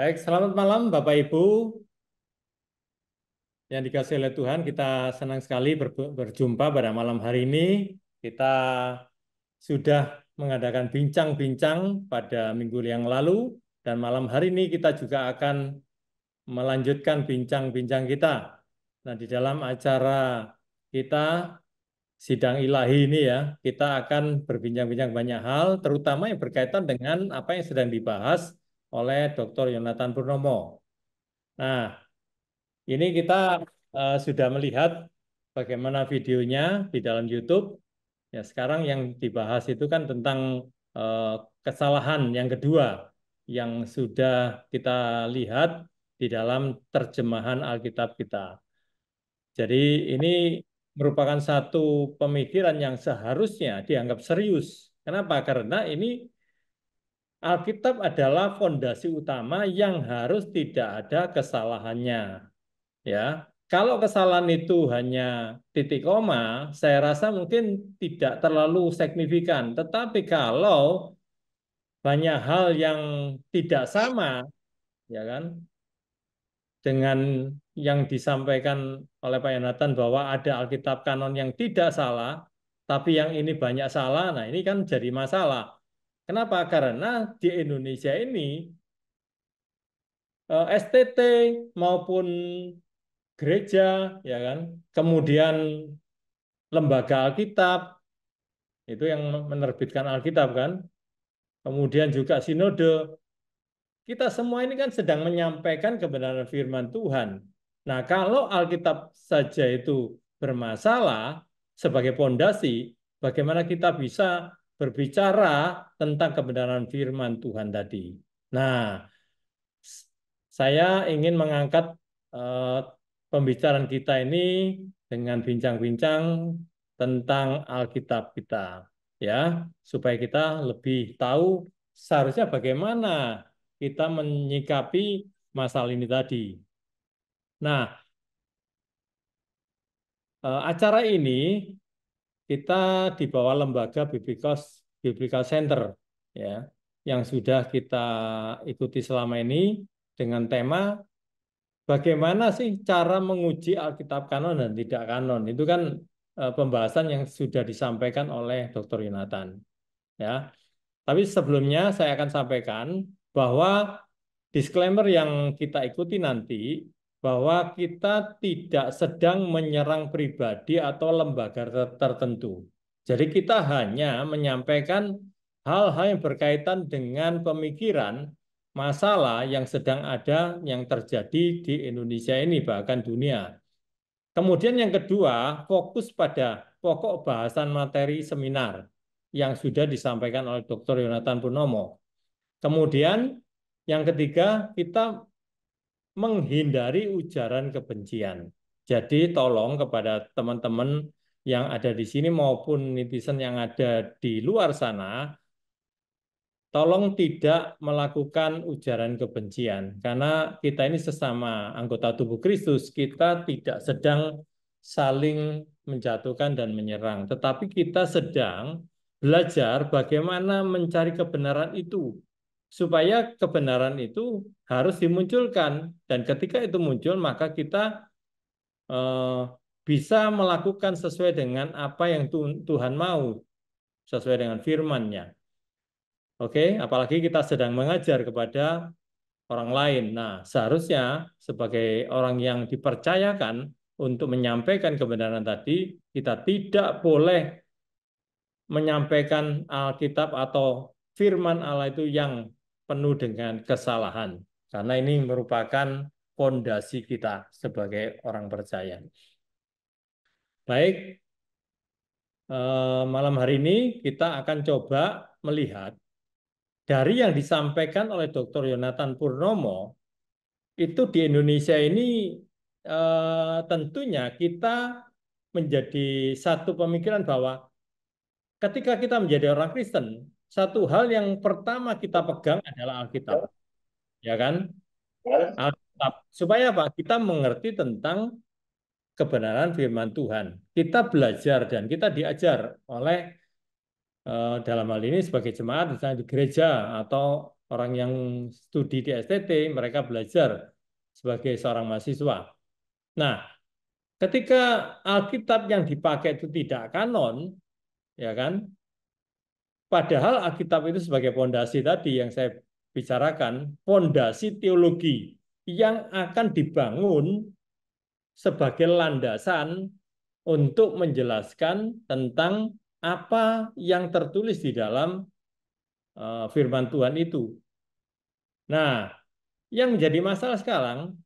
Baik, selamat malam Bapak Ibu yang dikasihi oleh Tuhan. Kita senang sekali berjumpa pada malam hari ini. Kita sudah mengadakan bincang-bincang pada minggu yang lalu dan malam hari ini kita juga akan melanjutkan bincang-bincang kita. Nah, di dalam acara kita sidang ilahi ini ya, kita akan berbincang-bincang banyak hal, terutama yang berkaitan dengan apa yang sedang dibahas oleh Dr. Yonatan Purnomo. Nah, ini kita sudah melihat bagaimana videonya di dalam YouTube. Ya, sekarang yang dibahas itu kan tentang eh, kesalahan yang kedua yang sudah kita lihat di dalam terjemahan Alkitab kita. Jadi ini merupakan satu pemikiran yang seharusnya dianggap serius. Kenapa? Karena ini Alkitab adalah fondasi utama yang harus tidak ada kesalahannya. Ya, kalau kesalahan itu hanya titik koma, saya rasa mungkin tidak terlalu signifikan. Tetapi kalau banyak hal yang tidak sama, ya kan, dengan yang disampaikan oleh Pak Yonatan bahwa ada Alkitab kanon yang tidak salah, tapi yang ini banyak salah. Nah, ini kan jadi masalah. Kenapa? Karena di Indonesia ini STT maupun gereja, ya kan, kemudian lembaga Alkitab itu yang menerbitkan Alkitab kan, kemudian juga sinode, kita semua ini kan sedang menyampaikan kebenaran firman Tuhan. Nah, kalau Alkitab saja itu bermasalah sebagai pondasi, bagaimana kita bisa berbicara tentang kebenaran firman Tuhan tadi. Nah, saya ingin mengangkat eh, pembicaraan kita ini dengan bincang-bincang tentang Alkitab kita, ya, supaya kita lebih tahu seharusnya bagaimana kita menyikapi masalah ini tadi. Nah, acara ini kita di bawah lembaga Biblical Center, ya, yang sudah kita ikuti selama ini dengan tema bagaimana sih cara menguji Alkitab kanon dan tidak kanon? Itu kan pembahasan yang sudah disampaikan oleh Dr. Yonatan. Ya, tapi sebelumnya saya akan sampaikan bahwa disclaimer yang kita ikuti nanti bahwa kita tidak sedang menyerang pribadi atau lembaga tertentu. Jadi kita hanya menyampaikan hal-hal yang berkaitan dengan pemikiran masalah yang sedang ada yang terjadi di Indonesia ini bahkan dunia. Kemudian yang kedua, fokus pada pokok bahasan materi seminar yang sudah disampaikan oleh Dr. Yonatan Purnomo. Kemudian yang ketiga, kita menghindari ujaran kebencian. Jadi tolong kepada teman-teman yang ada di sini maupun netizen yang ada di luar sana, tolong tidak melakukan ujaran kebencian, karena kita ini sesama anggota tubuh Kristus, kita tidak sedang saling menjatuhkan dan menyerang, tetapi kita sedang belajar bagaimana mencari kebenaran itu, supaya kebenaran itu harus dimunculkan, dan ketika itu muncul, maka kita eh, bisa melakukan sesuai dengan apa yang Tuhan mau, sesuai dengan firman-Nya. Oke, apalagi kita sedang mengajar kepada orang lain. Nah, seharusnya sebagai orang yang dipercayakan untuk menyampaikan kebenaran tadi, kita tidak boleh menyampaikan Alkitab atau firman Allah itu yang penuh dengan kesalahan. Karena ini merupakan fondasi kita sebagai orang percaya. Baik, malam hari ini kita akan coba melihat dari yang disampaikan oleh Dr. Yonatan Purnomo, itu di Indonesia ini tentunya kita menjadi satu pemikiran bahwa ketika kita menjadi orang Kristen, satu hal yang pertama kita pegang adalah Alkitab, ya kan? Alkitab. Supaya apa? Kita mengerti tentang kebenaran firman Tuhan. Kita belajar dan kita diajar oleh dalam hal ini sebagai jemaat misalnya di gereja atau orang yang studi di STT, mereka belajar sebagai seorang mahasiswa. Nah, ketika Alkitab yang dipakai itu tidak kanon, ya kan? Padahal Alkitab itu sebagai pondasi tadi yang saya bicarakan, pondasi teologi yang akan dibangun sebagai landasan untuk menjelaskan tentang apa yang tertulis di dalam firman Tuhan itu. Nah, yang menjadi masalah sekarang,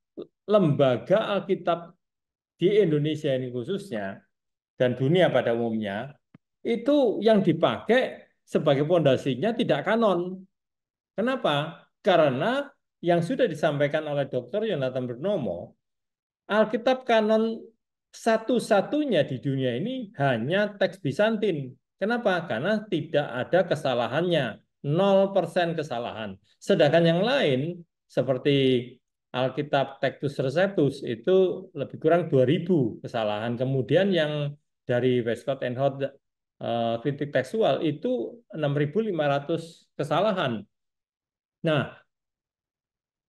lembaga Alkitab di Indonesia ini khususnya, dan dunia pada umumnya, itu yang dipakai sebagai pondasinya tidak kanon. Kenapa? Karena yang sudah disampaikan oleh Dr. Yonatan Purnomo, Alkitab kanon satu-satunya di dunia ini hanya teks Bizantin. Kenapa? Karena tidak ada kesalahannya, 0% kesalahan. Sedangkan yang lain seperti Alkitab Textus Receptus itu lebih kurang 2000 kesalahan. Kemudian yang dari Westcott and Hort kritik tekstual itu 6500 kesalahan. Nah,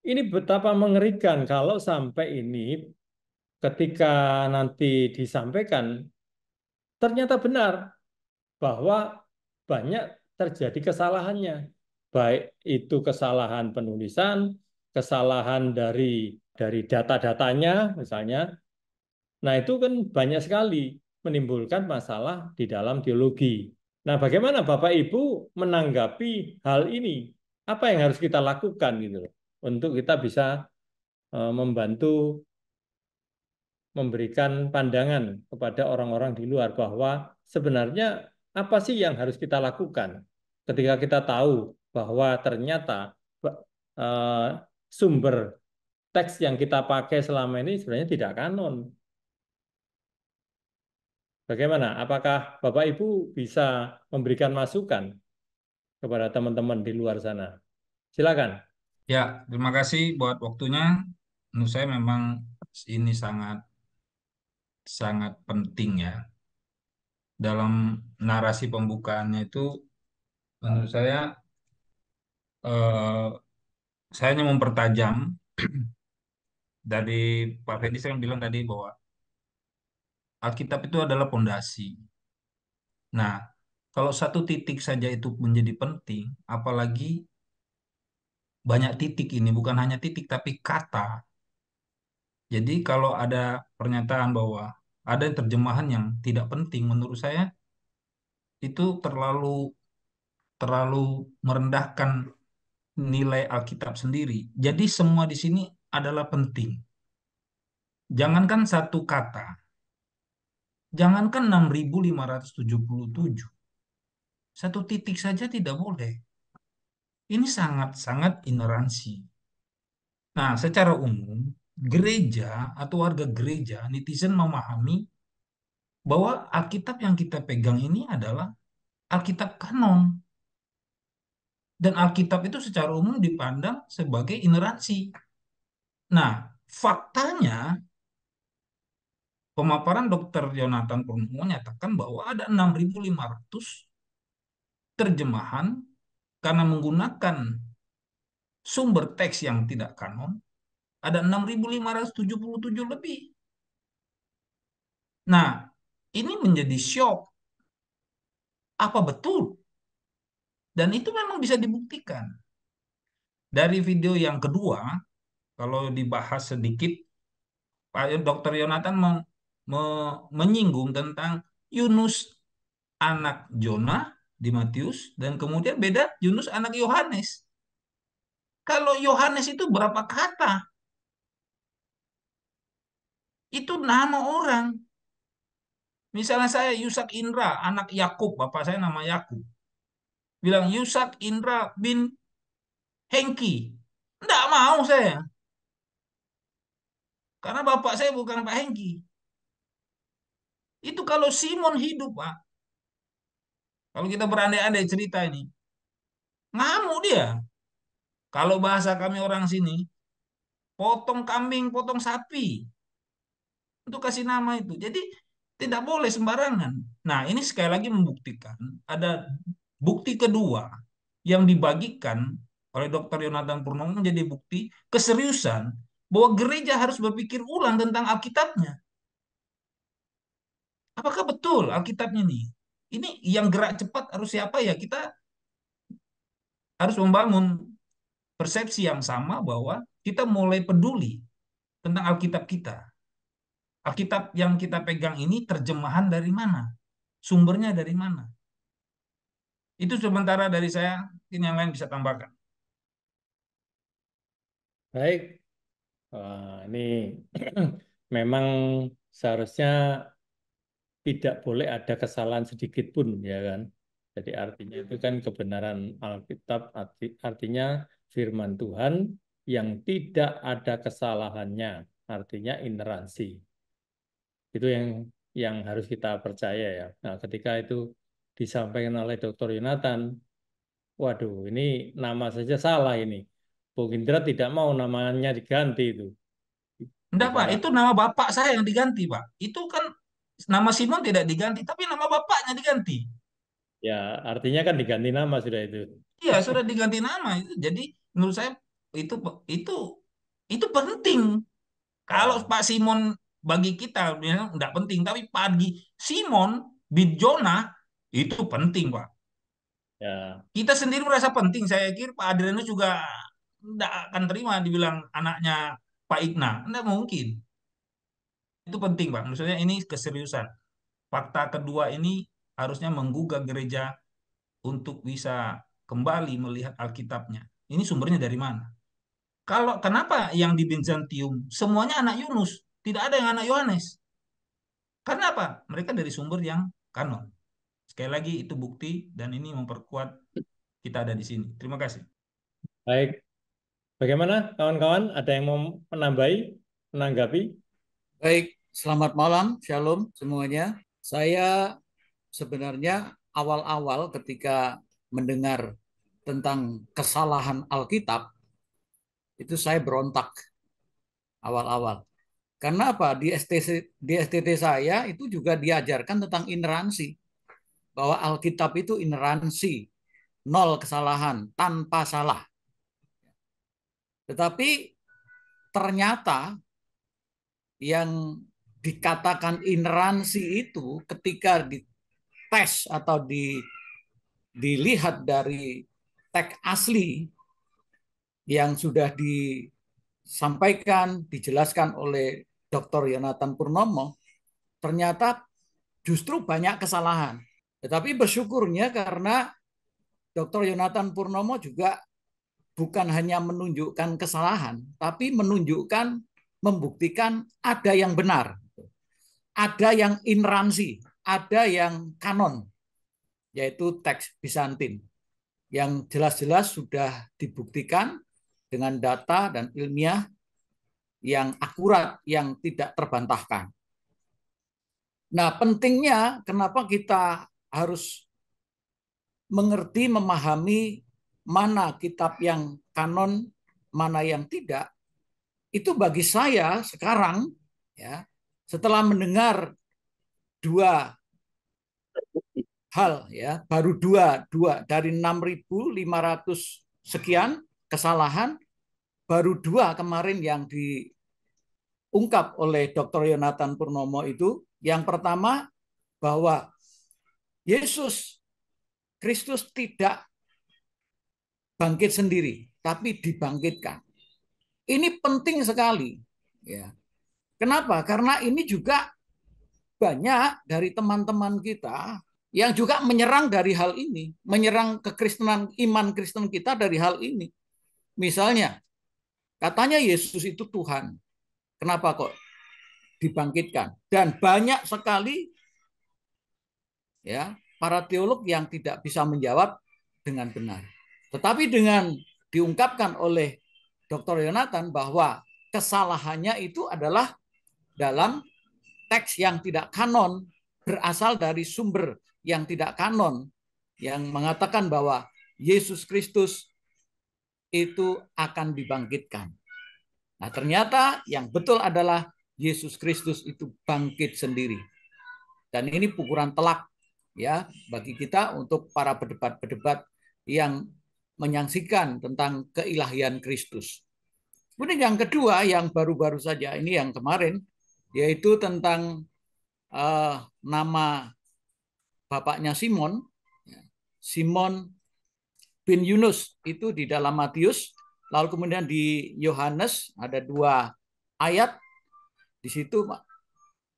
ini betapa mengerikan kalau sampai ini ketika nanti disampaikan ternyata benar bahwa banyak terjadi kesalahannya. Baik itu kesalahan penulisan, kesalahan dari data-datanya misalnya. Nah, itu kan banyak sekali menimbulkan masalah di dalam teologi. Nah, bagaimana Bapak Ibu menanggapi hal ini? Apa yang harus kita lakukan gitu loh, untuk kita bisa membantu memberikan pandangan kepada orang-orang di luar bahwa sebenarnya apa sih yang harus kita lakukan ketika kita tahu bahwa ternyata eh, sumber teks yang kita pakai selama ini sebenarnya tidak kanon. Bagaimana? Apakah Bapak Ibu bisa memberikan masukan kepada teman-teman di luar sana? Silakan. Ya, terima kasih buat waktunya. Menurut saya memang ini sangat sangat penting ya. Dalam narasi pembukaannya itu, menurut eh, saya hanya mempertajam dari Pak Fendi saya bilang tadi bahwa Alkitab itu adalah pondasi. Nah, kalau satu titik saja itu menjadi penting, apalagi banyak titik ini, bukan hanya titik tapi kata. Jadi kalau ada pernyataan bahwa ada terjemahan yang tidak penting, menurut saya itu terlalu terlalu merendahkan nilai Alkitab sendiri. Jadi semua di sini adalah penting. Jangankan satu kata, jangankan 6.577, satu titik saja tidak boleh. Ini sangat-sangat ineransi. Nah, secara umum, gereja atau warga gereja, netizen memahami bahwa Alkitab yang kita pegang ini adalah Alkitab kanon. Dan Alkitab itu secara umum dipandang sebagai ineransi. Nah, faktanya pemaparan Dr. Yonatan Purnomo menyatakan bahwa ada 6.500 terjemahan karena menggunakan sumber teks yang tidak kanon, ada 6.577 lebih. Nah, ini menjadi shock. Apa betul? Dan itu memang bisa dibuktikan. Dari video yang kedua, kalau dibahas sedikit, Pak Dr. Yonatan menyinggung tentang Yunus anak Jonah di Matius dan kemudian beda Yunus anak Yohanes. Kalau Yohanes itu berapa kata? Itu nama orang. Misalnya saya Yusak Indra, anak Yakub, bapak saya nama Yakub. Bilang Yusak Indra bin Hengki. Enggak mau saya. Karena bapak saya bukan Pak Hengki. Itu kalau Simon hidup, Pak. Kalau kita berandai-andai cerita ini. Ngamuk dia. Kalau bahasa kami orang sini, potong kambing, potong sapi. Untuk kasih nama itu. Jadi tidak boleh sembarangan. Nah, ini sekali lagi membuktikan ada bukti kedua yang dibagikan oleh Dr. Yonatan Purnomo menjadi bukti keseriusan bahwa gereja harus berpikir ulang tentang Alkitabnya. Apakah betul Alkitabnya nih? Ini yang gerak cepat harus siapa ya? Kita harus membangun persepsi yang sama bahwa kita mulai peduli tentang Alkitab kita. Alkitab yang kita pegang ini terjemahan dari mana? Sumbernya dari mana? Itu sementara dari saya, mungkin yang lain bisa tambahkan. Baik. Wah, ini memang seharusnya tidak boleh ada kesalahan sedikit pun, ya kan? Jadi artinya itu kan kebenaran Alkitab, artinya firman Tuhan yang tidak ada kesalahannya, artinya ineransi. Itu yang harus kita percaya ya. Nah, ketika itu disampaikan oleh Dr. Yonatan, waduh, ini nama saja salah ini. Bung Indra tidak mau namanya diganti itu. Enggak, Pak, Ibarat itu nama bapak saya yang diganti, Pak. Itu kan nama Simon tidak diganti, tapi nama bapaknya diganti. ya artinya kan diganti nama sudah itu. Iya, sudah diganti nama itu. Jadi menurut saya itu itu itu penting. Kalau Ya, Pak Simon bagi kita memang enggak penting, tapi bagi Simon bin Jonah itu penting, Pak. ya, Kita sendiri merasa penting. Saya kira Pak Adrianus juga enggak akan terima dibilang anaknya Pak Igna. Enggak mungkin. Itu penting, Pak. Maksudnya ini keseriusan. Fakta kedua ini harusnya menggugah gereja untuk bisa kembali melihat Alkitabnya. Ini sumbernya dari mana? Kalau kenapa yang di Bizantium semuanya anak Yunus, tidak ada yang anak Yohanes? Karena apa? Mereka dari sumber yang kanon. Sekali lagi itu bukti dan ini memperkuat kita ada di sini. Terima kasih. baik. Bagaimana kawan-kawan? Ada yang mau menambahi, menanggapi? Baik, selamat malam, shalom semuanya. Saya sebenarnya awal-awal ketika mendengar tentang kesalahan Alkitab, itu saya berontak awal-awal. Karena apa? Di STT saya itu juga diajarkan tentang ineransi. Bahwa Alkitab itu ineransi, nol kesalahan, tanpa salah. Tetapi ternyata yang dikatakan ineransi itu ketika dites atau dilihat dari teks asli yang sudah disampaikan, dijelaskan oleh Dr. Yonatan Purnomo, ternyata justru banyak kesalahan. Tetapi bersyukurnya karena Dr. Yonatan Purnomo juga bukan hanya menunjukkan kesalahan, tapi menunjukkan, membuktikan ada yang benar, ada yang ineransi, ada yang kanon, yaitu teks Bizantin, yang jelas-jelas sudah dibuktikan dengan data dan ilmiah yang akurat, yang tidak terbantahkan. Nah, pentingnya kenapa kita harus mengerti, memahami mana kitab yang kanon, mana yang tidak, itu bagi saya sekarang, ya, setelah mendengar dua hal, ya, baru dua dari 6.500 sekian kesalahan, baru dua kemarin yang diungkap oleh Dr. Yonatan Purnomo itu. Yang pertama, bahwa Yesus Kristus tidak bangkit sendiri, tapi dibangkitkan. Ini penting sekali. Ya. Kenapa? Karena ini juga banyak dari teman-teman kita yang juga menyerang dari hal ini, menyerang kekristenan, iman Kristen kita dari hal ini. Misalnya, katanya Yesus itu Tuhan. Kenapa kok dibangkitkan? Dan banyak sekali ya para teolog yang tidak bisa menjawab dengan benar. Tetapi dengan diungkapkan oleh Dr. Yonatan bahwa kesalahannya itu adalah dalam teks yang tidak kanon, berasal dari sumber yang tidak kanon, yang mengatakan bahwa Yesus Kristus itu akan dibangkitkan. Nah, ternyata yang betul adalah Yesus Kristus itu bangkit sendiri. Dan ini pukulan telak ya bagi kita untuk para berdebat-berdebat yang menyaksikan tentang keilahian Kristus. Kemudian yang kedua yang baru-baru saja ini yang kemarin yaitu tentang nama bapaknya Simon, Simon bin Yunus itu di dalam Matius, lalu kemudian di Yohanes ada 2 ayat di situ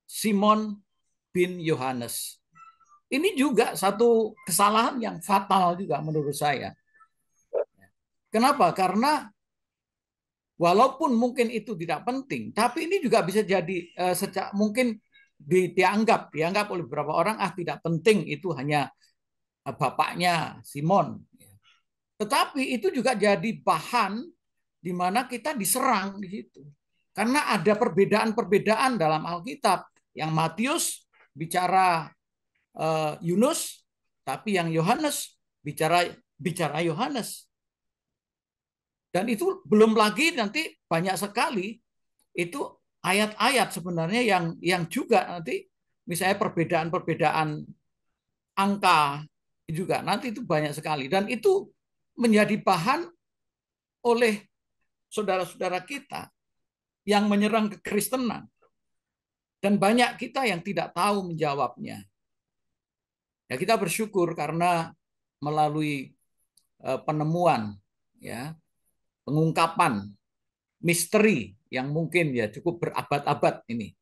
Simon bin Yohanes. Ini juga satu kesalahan yang fatal juga menurut saya. Kenapa? Karena walaupun mungkin itu tidak penting, tapi ini juga bisa jadi mungkin dianggap oleh beberapa orang tidak penting, itu hanya bapaknya Simon. Tetapi itu juga jadi bahan di mana kita diserang di situ. Karena ada perbedaan-perbedaan dalam Alkitab. Yang Matius bicara Yunus, tapi yang Yohanes bicara Yohanes. Dan itu belum lagi nanti banyak sekali itu ayat-ayat sebenarnya yang juga nanti misalnya perbedaan-perbedaan angka juga nanti itu banyak sekali, dan itu menjadi bahan oleh saudara-saudara kita yang menyerang kekristenan, dan banyak kita yang tidak tahu menjawabnya. Ya, kita bersyukur karena melalui penemuan, ya, pengungkapan misteri yang mungkin ya cukup berabad-abad ini,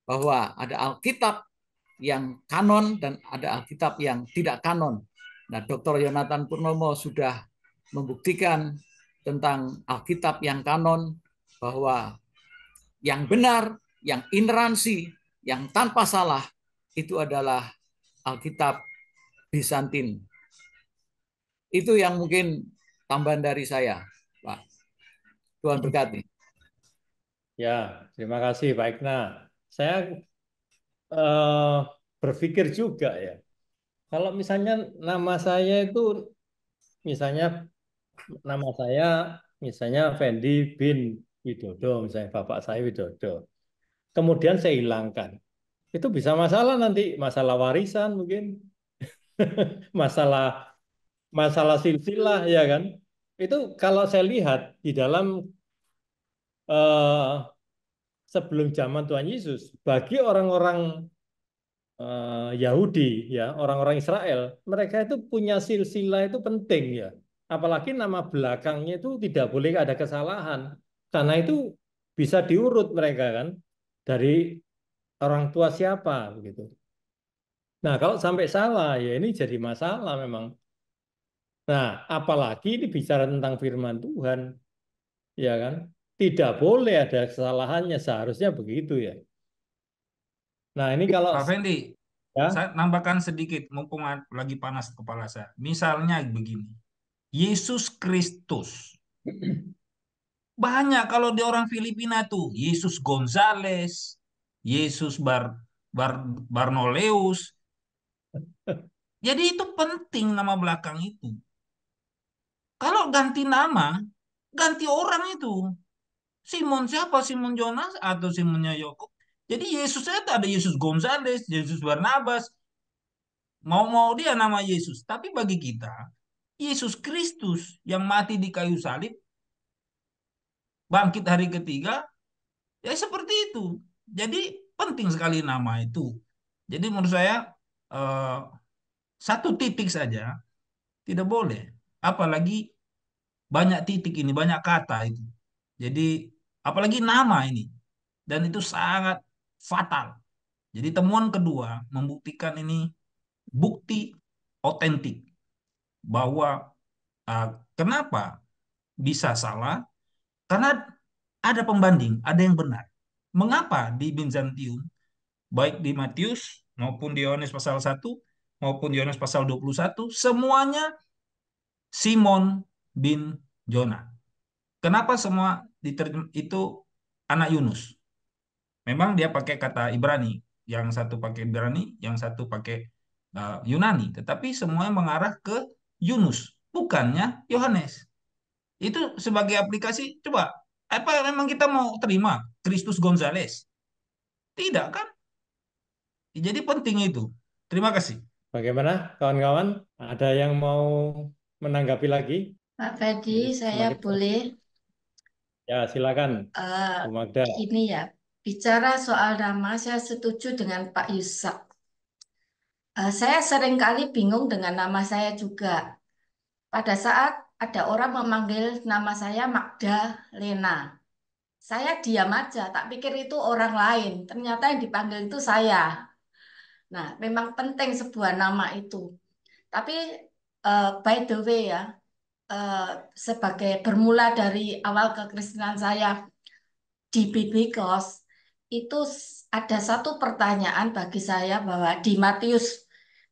bahwa ada Alkitab yang kanon dan ada Alkitab yang tidak kanon. Nah, Dr. Yonatan Purnomo sudah membuktikan tentang Alkitab yang kanon, bahwa yang benar, yang ineransi, yang tanpa salah itu adalah Alkitab Bizantin. Itu yang mungkin tambahan dari saya, Pak. Tuhan berkati. Ya, terima kasih Pak Igna. Saya berpikir juga ya, kalau misalnya nama saya itu, misalnya nama saya misalnya Fendi bin Widodo, misalnya bapak saya Widodo, kemudian saya hilangkan, itu bisa masalah nanti, masalah warisan mungkin, masalah masalah silsilah ya kan. Itu kalau saya lihat di dalam eh, sebelum zaman Tuhan Yesus, bagi orang-orang Yahudi ya, orang-orang Israel, mereka itu punya silsilah itu penting ya. Apalagi nama belakangnya itu tidak boleh ada kesalahan. Karena itu bisa diurut mereka kan dari orang tua siapa begitu. Nah, kalau sampai salah ya ini jadi masalah memang. Nah, apalagi ini bicara tentang firman Tuhan, ya kan? Tidak boleh ada kesalahannya, seharusnya begitu ya. Nah, ini kalau Pak Fendi, ya, saya nambahkan sedikit, mumpung lagi panas kepala saya. Misalnya begini, Yesus Kristus. Banyak kalau di orang Filipina tuh, Yesus Gonzales, Yesus Barnoleus. Jadi itu penting nama belakang itu. Kalau ganti nama, ganti orang itu. Simon siapa? Simon Jonas atau Simonnya Yoko? Jadi Yesus itu ada Yesus Gonzales, Yesus Barnabas. Mau-mau dia nama Yesus. Tapi bagi kita, Yesus Kristus yang mati di kayu salib, bangkit hari ketiga, ya seperti itu. Jadi penting sekali nama itu. Jadi menurut saya eh, satu titik saja tidak boleh. Apalagi banyak titik ini, banyak kata itu. Jadi apalagi nama ini. Dan itu sangat fatal. Jadi temuan kedua membuktikan ini bukti otentik bahwa kenapa bisa salah? Karena ada pembanding, ada yang benar. Mengapa di Bizantium, baik di Matius maupun di Yohanes pasal 1 maupun di Yohanes pasal 21, semuanya Simon bin Jona. Kenapa semua itu anak Yunus? Memang dia pakai kata Ibrani, yang satu pakai Ibrani, yang satu pakai Yunani, tetapi semuanya mengarah ke Yunus, bukannya Yohanes. Itu sebagai aplikasi, coba, apa memang kita mau terima Kristus Gonzales? Tidak kan? Jadi penting itu. Terima kasih. bagaimana kawan-kawan? Ada yang mau menanggapi lagi? Pak Fedi, Ini saya semakin boleh ya silakan eh, Bu Magda. ini ya, bicara soal nama, saya setuju dengan Pak Yusak. Saya seringkali bingung dengan nama saya juga. Pada saat ada orang memanggil nama saya Magdalena, saya diam aja, tak pikir itu orang lain. Ternyata yang dipanggil itu saya. Nah, memang penting sebuah nama itu. Tapi by the way ya, eh, sebagai bermula dari awal kekristenan saya di Biblikos, itu ada satu pertanyaan bagi saya bahwa di Matius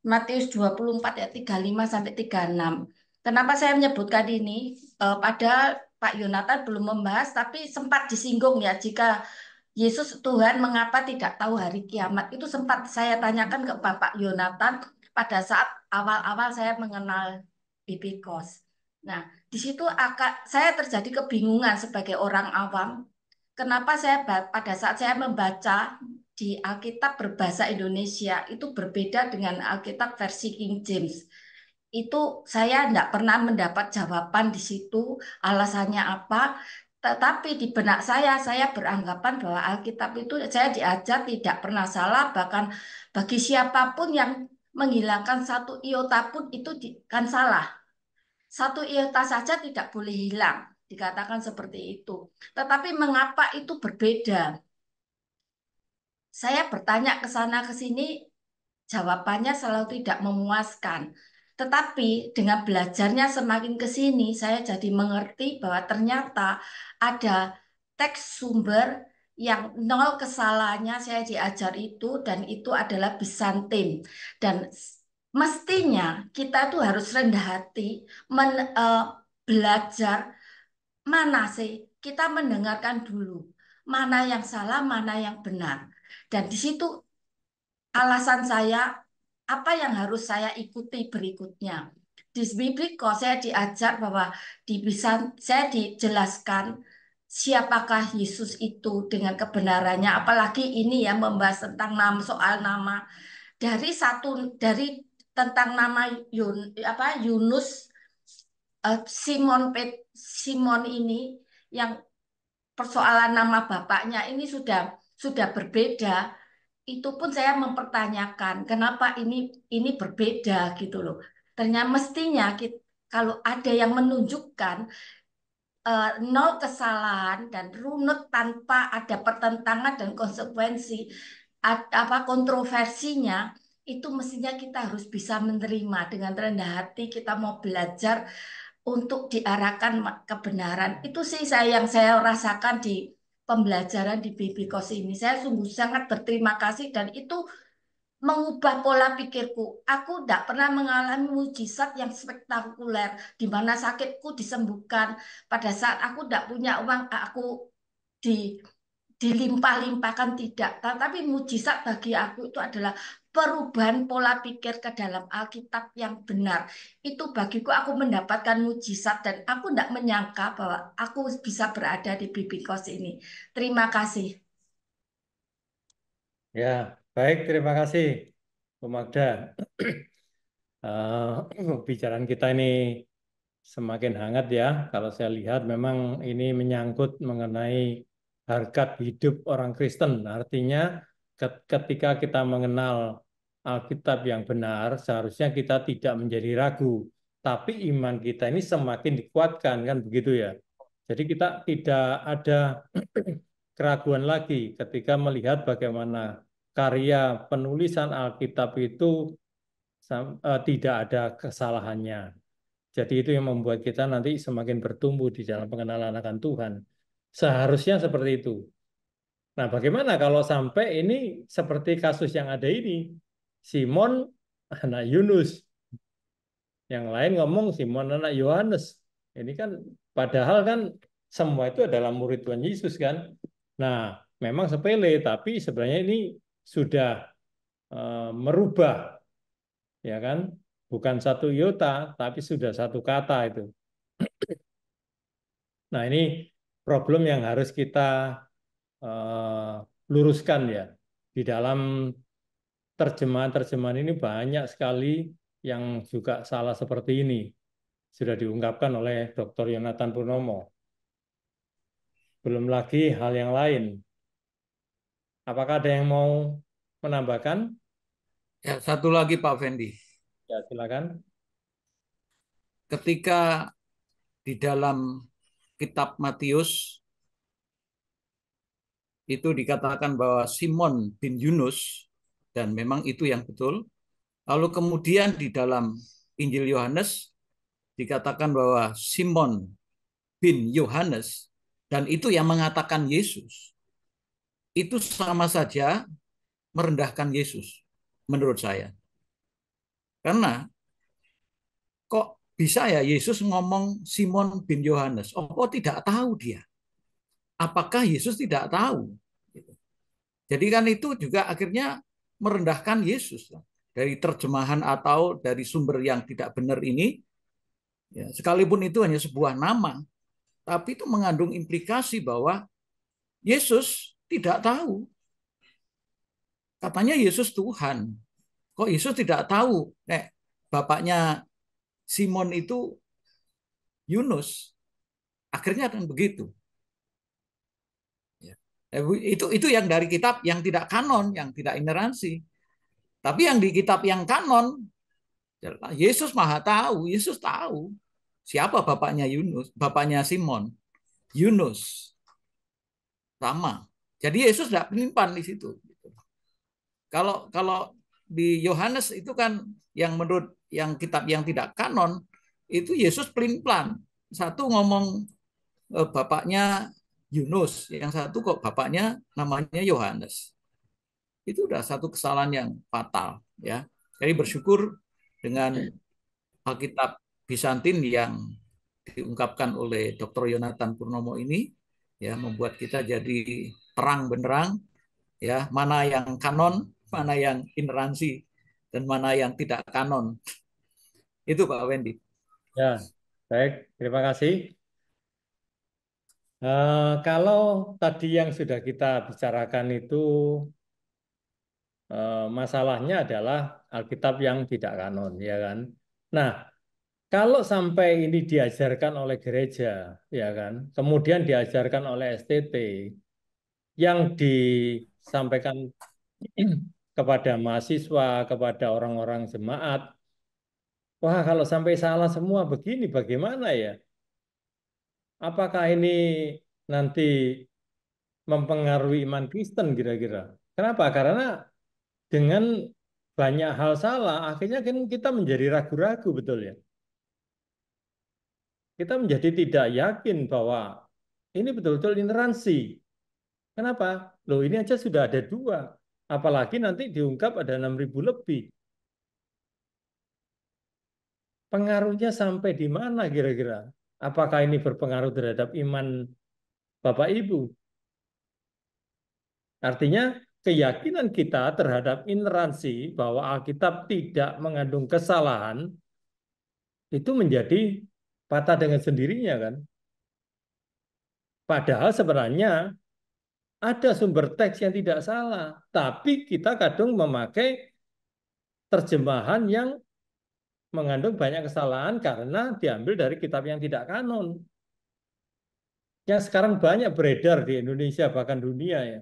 Matius 24 ayat 35 sampai 36. Kenapa saya menyebutkan ini? Padahal Pak Yonatan belum membahas, tapi sempat disinggung ya, jika Yesus Tuhan mengapa tidak tahu hari kiamat. Itu sempat saya tanyakan ke Bapak Yonatan pada saat awal-awal saya mengenal Biblikos. Nah, di situ saya terjadi kebingungan sebagai orang awam. Kenapa saya pada saat saya membaca di Alkitab berbahasa Indonesia itu berbeda dengan Alkitab versi King James. Itu saya tidak pernah mendapat jawaban di situ, alasannya apa. Tetapi di benak saya beranggapan bahwa Alkitab itu saya diajar tidak pernah salah, bahkan bagi siapapun yang menghilangkan satu iota pun itu kan salah. Satu iota saja tidak boleh hilang, dikatakan seperti itu. Tetapi mengapa itu berbeda? Saya bertanya ke sana ke sini, jawabannya selalu tidak memuaskan. Tetapi dengan belajarnya semakin ke sini, saya jadi mengerti bahwa ternyata ada teks sumber yang nol kesalahannya saya diajar itu, dan itu adalah Bizantin. Dan mestinya kita itu harus rendah hati belajar mana sih kita mendengarkan dulu mana yang salah, mana yang benar. Dan di situ alasan saya, apa yang harus saya ikuti berikutnya. Di Bibliko saya diajar bahwa saya dijelaskan siapakah Yesus itu dengan kebenarannya. Apalagi ini ya membahas tentang soal nama. Dari tentang nama Yunus, Simon ini yang persoalan nama bapaknya ini sudah berbeda. Itu pun saya mempertanyakan kenapa ini berbeda gitu loh. Ternyata mestinya kalau ada yang menunjukkan nol kesalahan dan runut tanpa ada pertentangan dan konsekuensi apa kontroversinya, itu mestinya kita harus bisa menerima dengan rendah hati. Kita mau belajar untuk diarahkan kebenaran. Itu sih yang saya rasakan di pembelajaran di Bibikos ini. Saya sungguh sangat berterima kasih dan itu mengubah pola pikirku. Aku tidak pernah mengalami mujizat yang spektakuler di mana sakitku disembuhkan. Pada saat aku tidak punya uang, aku di dilimpah-limpahkan, tidak. Tapi mujizat bagi aku itu adalah perubahan pola pikir ke dalam Alkitab yang benar. Itu bagiku aku mendapatkan mujizat dan aku tidak menyangka bahwa aku bisa berada di Bibikos ini. Terima kasih. Ya, baik, terima kasih Bu Magda. Bicaraan kita ini semakin hangat ya. Kalau saya lihat memang ini menyangkut mengenai harkat hidup orang Kristen. Artinya ketika kita mengenal Alkitab yang benar, seharusnya kita tidak menjadi ragu. Tapi iman kita ini semakin dikuatkan, kan begitu ya. Jadi kita tidak ada keraguan lagi ketika melihat bagaimana karya penulisan Alkitab itu tidak ada kesalahannya. Jadi itu yang membuat kita nanti semakin bertumbuh di dalam pengenalan akan Tuhan. Seharusnya seperti itu. Nah, bagaimana kalau sampai ini seperti kasus yang ada ini? Simon anak Yunus. Yang lain ngomong Simon anak Yohanes. Ini kan padahal kan semua itu adalah murid Tuhan Yesus kan. Nah, memang sepele tapi sebenarnya ini sudah merubah ya kan? Bukan satu iota tapi sudah satu kata itu. Nah, ini problem yang harus kita luruskan ya. Di dalam terjemahan-terjemahan ini banyak sekali yang juga salah seperti ini. sudah diungkapkan oleh Dr. Yonatan Purnomo. Belum lagi hal yang lain. Apakah ada yang mau menambahkan? Ya, satu lagi Pak Fendi. Ya, silakan. Ketika di dalam kitab Matius itu dikatakan bahwa Simon bin Yunus, dan memang itu yang betul. Lalu kemudian di dalam Injil Yohanes dikatakan bahwa Simon bin Yohanes, dan itu yang mengatakan Yesus. Itu sama saja merendahkan Yesus, menurut saya. Karena kok bisa ya Yesus ngomong Simon bin Yohanes? Oh, kok tidak tahu dia? Apakah Yesus tidak tahu? Jadi kan itu juga akhirnya merendahkan Yesus. Dari terjemahan atau dari sumber yang tidak benar ini, ya, sekalipun itu hanya sebuah nama, tapi itu mengandung implikasi bahwa Yesus tidak tahu. Katanya Yesus Tuhan. Kok Yesus tidak tahu? Bapaknya Simon itu Yunus. Akhirnya akan begitu. Ya. Itu yang dari kitab yang tidak kanon, yang tidak ineransi. Tapi yang di kitab yang kanon, Yesus Maha tahu, Yesus tahu siapa bapaknya Yunus, bapaknya Simon, Yunus, sama. Jadi Yesus tidak penyimpan di situ. Kalau kalau di Yohanes itu kan yang menurut yang kitab yang tidak kanon itu Yesus pelin-pelan. Satu ngomong bapaknya Yunus, yang satu kok bapaknya namanya Yohanes. Itu udah satu kesalahan yang fatal, ya. Jadi bersyukur dengan Alkitab Bizantin yang diungkapkan oleh Dr. Yonatan Purnomo ini, ya, membuat kita jadi terang benderang, ya, mana yang kanon, mana yang ineransi, dan mana yang tidak kanon. Itu Pak Wendy. Ya, baik. Terima kasih. Kalau tadi yang sudah kita bicarakan itu masalahnya adalah Alkitab yang tidak kanon, ya kan? Nah, kalau sampai ini diajarkan oleh gereja, ya kan, kemudian diajarkan oleh STT, yang disampaikan kepada mahasiswa, kepada orang-orang jemaat, wah kalau sampai salah semua begini, bagaimana ya? Apakah ini nanti mempengaruhi iman Kristen kira-kira? Kenapa? Karena dengan banyak hal salah, akhirnya kan kita menjadi ragu-ragu, betul ya? Kita menjadi tidak yakin bahwa ini betul-betul ineransi. Kenapa? Loh ini aja sudah ada dua. Apalagi nanti diungkap ada 6.000 lebih. Pengaruhnya sampai di mana kira-kira? Apakah ini berpengaruh terhadap iman Bapak Ibu? Artinya keyakinan kita terhadap ineransi bahwa Alkitab tidak mengandung kesalahan itu menjadi patah dengan sendirinya kan? Padahal sebenarnya ada sumber teks yang tidak salah, tapi kita kadang memakai terjemahan yang mengandung banyak kesalahan karena diambil dari kitab yang tidak kanon. Yang sekarang banyak beredar di Indonesia bahkan dunia ya.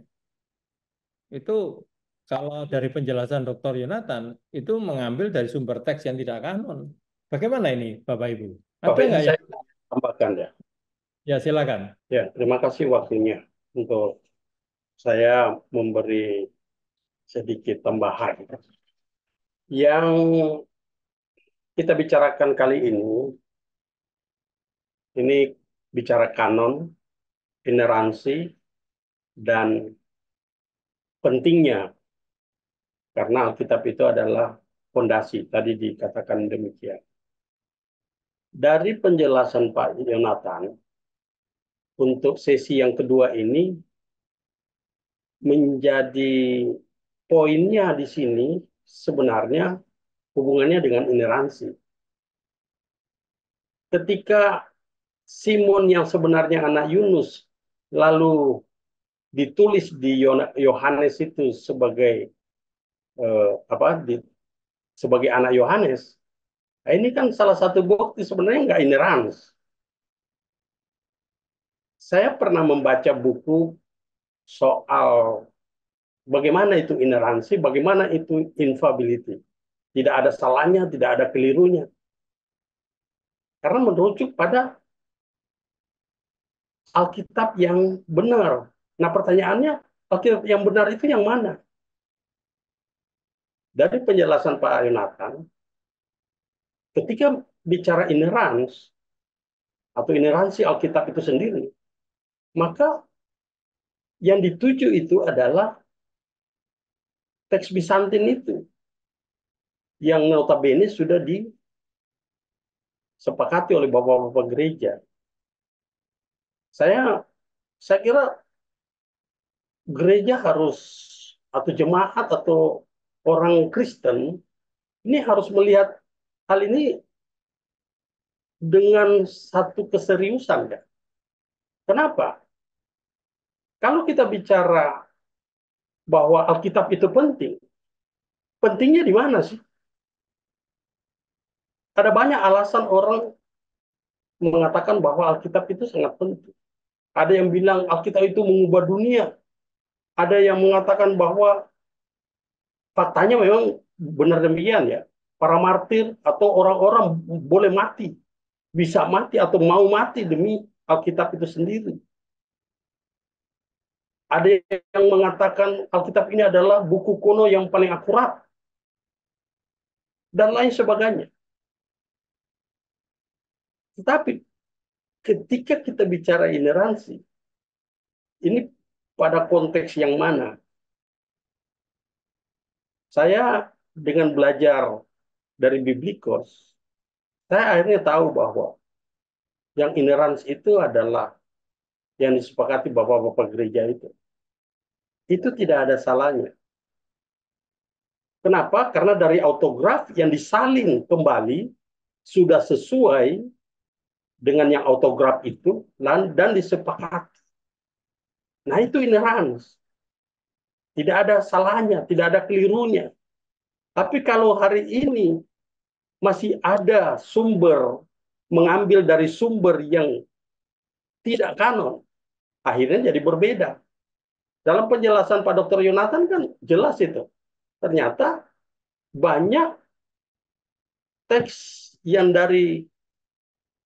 Itu kalau dari penjelasan Dr. Yonatan itu mengambil dari sumber teks yang tidak kanon. Bagaimana ini Bapak Ibu? Pak Ada Fendi, nggak saya yang? tambahkan ya. Ya silakan. Ya, terima kasih waktunya untuk saya memberi sedikit tambahan. Yang kita bicarakan kali ini bicara kanon, ineransi, dan pentingnya karena Alkitab itu adalah fondasi. Tadi dikatakan demikian. Dari penjelasan Pak Yonatan, untuk sesi yang kedua ini menjadi poinnya di sini sebenarnya hubungannya dengan ineransi. Ketika Simon yang sebenarnya anak Yunus lalu ditulis di Yohanes itu sebagai sebagai anak Yohanes, Nah, ini kan salah satu bukti sebenarnya nggak inerans. Saya pernah membaca buku soal bagaimana itu ineransi, bagaimana itu infallibility. Tidak ada salahnya, tidak ada kelirunya. Karena merujuk pada Alkitab yang benar. Nah, pertanyaannya, Alkitab yang benar itu yang mana? Dari penjelasan Pak Yonatan, ketika bicara inerans atau ineransi Alkitab itu sendiri, maka yang dituju itu adalah teks Bizantin itu, yang notabene sudah disepakati oleh bapak-bapak gereja. Saya kira gereja harus, atau jemaat atau orang Kristen ini harus melihat hal ini dengan satu keseriusan, ya. Kenapa? Kalau kita bicara bahwa Alkitab itu penting, pentingnya di mana sih? Ada banyak alasan orang mengatakan bahwa Alkitab itu sangat penting. Ada yang bilang Alkitab itu mengubah dunia. Ada yang mengatakan bahwa faktanya memang benar demikian, ya. Para martir atau orang-orang boleh mati, bisa mati atau mau mati demi Alkitab itu sendiri. Ada yang mengatakan Alkitab ini adalah buku kuno yang paling akurat, dan lain sebagainya. Tetapi ketika kita bicara ineransi, ini pada konteks yang mana? Saya dengan belajar dari Biblikos, saya akhirnya tahu bahwa yang inerans itu adalah yang disepakati bapak-bapak gereja itu. Itu tidak ada salahnya. Kenapa? Karena dari autograf yang disalin kembali sudah sesuai dengan yang autograf itu dan disepakati. Nah, itu inerans. Tidak ada salahnya, tidak ada kelirunya. Tapi kalau hari ini masih ada sumber, mengambil dari sumber yang tidak kanon, akhirnya jadi berbeda. Dalam penjelasan Pak Dr. Yonatan kan jelas itu. Ternyata banyak teks yang dari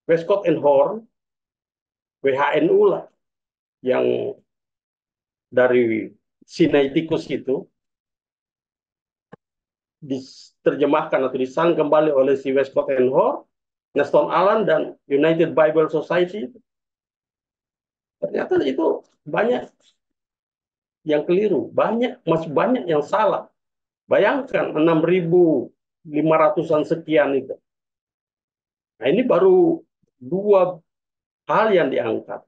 Westcott and Hort, WHNU lah, yang dari Sinaiticus itu, diterjemahkan atau disalin kembali oleh si Westcott and Hort, Neston Aland, dan United Bible Society. Ternyata itu banyak yang keliru, masih banyak yang salah. Bayangkan 6.500-an sekian itu. Nah, ini baru dua hal yang diangkat.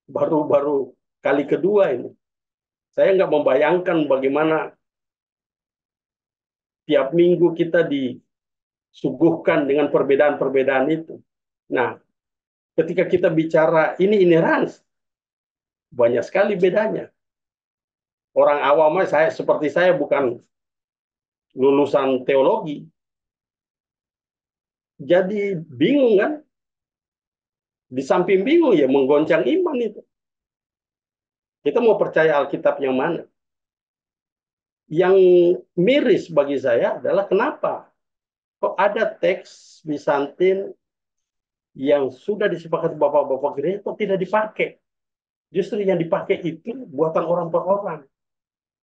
Baru kali kedua ini. Saya nggak membayangkan bagaimana tiap minggu kita disuguhkan dengan perbedaan-perbedaan itu. Nah, ketika kita bicara ini inerans, banyak sekali bedanya. Orang awam, seperti saya bukan lulusan teologi, jadi bingung kan? Di samping bingung ya menggoncang iman itu. Kita mau percaya Alkitab yang mana? Yang miris bagi saya adalah kenapa kok ada teks Bizantin yang sudah disepakati bapak-bapak gereja kok tidak dipakai? Justru yang dipakai itu buatan orang per orang.